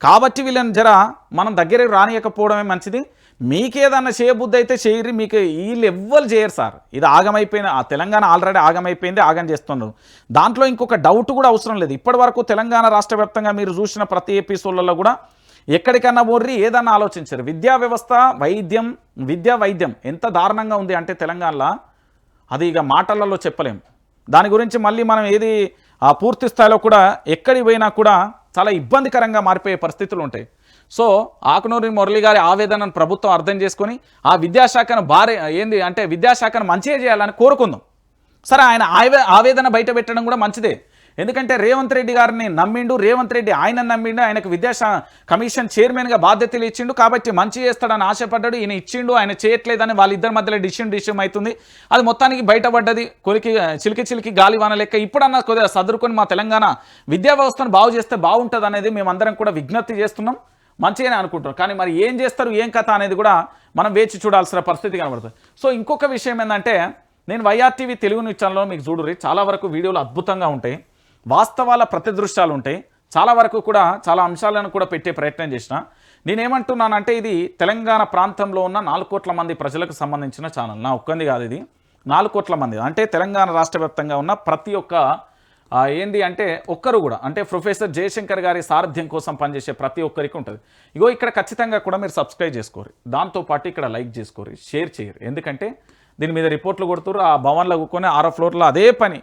కాబట్టి వీళ్ళని జర మనం దగ్గరికి రానియకపోవడమే మంచిది. మీకేదన్నా చేయబుద్ధి అయితే చేయరు, మీకు వీళ్ళు ఎవ్వరు చేయరు సార్. ఇది ఆగమైపోయిన ఆ తెలంగాణ ఆల్రెడీ ఆగమైపోయింది, ఆగం చేస్తున్నారు. దాంట్లో ఇంకొక డౌట్ కూడా అవసరం లేదు. ఇప్పటి వరకు తెలంగాణ రాష్ట్ర వ్యాప్తంగా మీరు చూసిన ప్రతి ఎపిసోడ్లలో కూడా ఎక్కడికన్నా బోర్రి ఏదన్నా ఆలోచించారు. విద్యా వ్యవస్థ, వైద్యం ఎంత దారుణంగా ఉంది అంటే తెలంగాణలో, అది ఇక మాటలలో చెప్పలేం. దాని గురించి మళ్ళీ మనం ఏది ఆ పూర్తి స్థాయిలో కూడా ఎక్కడికి పోయినా కూడా చాలా ఇబ్బందికరంగా మారిపోయే పరిస్థితులు ఉంటాయి. సో ఆకునూరి మురళి గారి ఆవేదనను ప్రభుత్వం అర్థం చేసుకొని ఆ విద్యాశాఖను విద్యాశాఖను మంచిగా చేయాలని కోరుకుందాం. సరే, ఆయన ఆవేదన బయట పెట్టడం కూడా మంచిదే. ఎందుకంటే రేవంత్ రెడ్డి గారిని నమ్మిండు, రేవంత్ రెడ్డి ఆయన నమ్మిండు, ఆయనకు కమిషన్ చైర్మన్గా బాధ్యతలు ఇచ్చిండు, కాబట్టి మంచి చేస్తాడని ఆశపడ్డాడు. ఈయన ఇచ్చిండు, ఆయన చేయట్లేదని వాళ్ళిద్దరి మధ్యలో డిసిషన్ అవుతుంది. అది మొత్తానికి బయటపడ్డది. చిలికి గాలి వాన లెక్క. ఇప్పుడన్నా కొద్దిగా సదురుకొని మా తెలంగాణ విద్యా వ్యవస్థను బాగు చేస్తే బాగుంటుంది అనేది మేమందరం కూడా విజ్ఞప్తి చేస్తున్నాం. మంచిగానే అనుకుంటున్నాం. కానీ మరి ఏం చేస్తారు, ఏం కథ అనేది కూడా మనం వేచి చూడాల్సిన పరిస్థితి కనబడుతుంది. సో ఇంకొక విషయం ఏంటంటే, నేను వైఆర్టీవీ తెలుగు న్యూస్ ఛానల్లో మీకు చూడుర్రి, చాలా వరకు వీడియోలు అద్భుతంగా ఉంటాయి, వాస్తవాల ప్రతిదృశ్యాలు ఉంటాయి. చాలా వరకు కూడా చాలా అంశాలను కూడా పెట్టే ప్రయత్నం చేసిన. నేనేమంటున్నానంటే, ఇది తెలంగాణ ప్రాంతంలో ఉన్న 4 కోట్ల మంది ప్రజలకు సంబంధించిన ఛానల్. నా ఒక్కంది కాదు, ఇది 4 కోట్ల మంది. అంటే తెలంగాణ రాష్ట్ర వ్యాప్తంగా ఉన్న ప్రతి ఒక్క ఒక్కరు కూడా, అంటే ప్రొఫెసర్ జయశంకర్ గారి సారథ్యం కోసం పనిచేసే ప్రతి ఒక్కరికి ఉంటుంది. ఇగో ఇక్కడ ఖచ్చితంగా కూడా మీరు సబ్స్క్రైబ్ చేసుకోరు, దాంతోపాటు ఇక్కడ లైక్ చేసుకోరు, షేర్ చేయరు. ఎందుకంటే దీని మీద రిపోర్ట్లు కొడుతురు. ఆ భవన్లో కూర్చొని 6వ ఫ్లోర్లో అదే పని,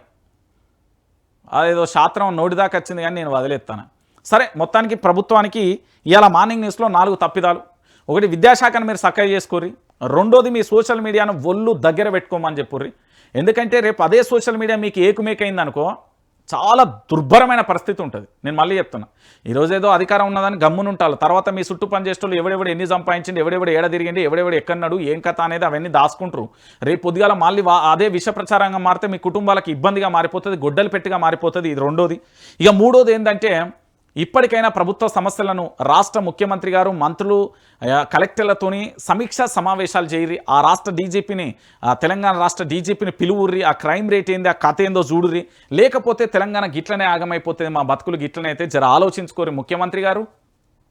అదేదో శాస్త్రం నోటిదాకా వచ్చింది కానీ నేను వదిలేస్తాను. సరే, మొత్తానికి ప్రభుత్వానికి ఇవాళ మార్నింగ్ న్యూస్లో 4 తప్పిదాలు. ఒకటి, విద్యాశాఖను మీరు సక్కగా చేసుకోర్రి. రెండోది, మీ సోషల్ మీడియాను ఒళ్ళు దగ్గర పెట్టుకోమని చెప్పుర్రి. ఎందుకంటే రేపు అదే సోషల్ మీడియా మీకు ఏకుమేకైందనుకో చాలా దుర్భరమైన పరిస్థితి ఉంటుంది. నేను మళ్ళీ చెప్తున్నా, ఈరోజు ఏదో అధికారం ఉన్నదని గమ్మునుంటారు, తర్వాత మీ చుట్టూ పనిచేసేటోళ్ళు ఎవడెవడు ఎన్ని సంపాదించండి, ఎవడెవడు ఏడ తిరిగిండి, ఎవడెవడు ఎక్కడన్నాడు, ఏం కథ అనేది అవన్నీ దాచుకుంటారు. రేపు పొద్దుగాల మళ్ళీ అదే విష ప్రచారంగా మారితే మీ కుటుంబాలకు ఇబ్బందిగా మారిపోతుంది, గొడ్డలు పెట్టిగా మారిపోతుంది. ఇది రెండోది. ఇక మూడోది ఏంటంటే, ఇప్పటికైనా ప్రభుత్వ సమస్యలను రాష్ట్ర ముఖ్యమంత్రి గారు, మంత్రులు, కలెక్టర్లతోని సమీక్షా సమావేశాలు చేయరి. ఆ రాష్ట్ర డీజీపీని, తెలంగాణ రాష్ట్ర డీజీపీని పిలువుర్రి. ఆ క్రైమ్ రేట్ ఏంది, ఆ కథ ఏందో చూడుర్రి. లేకపోతే తెలంగాణ గిట్లనే ఆగమైపోతుంది, మా బతుకులు గిట్లనే అయితే జర ఆలోచించుకోరు ముఖ్యమంత్రి గారు.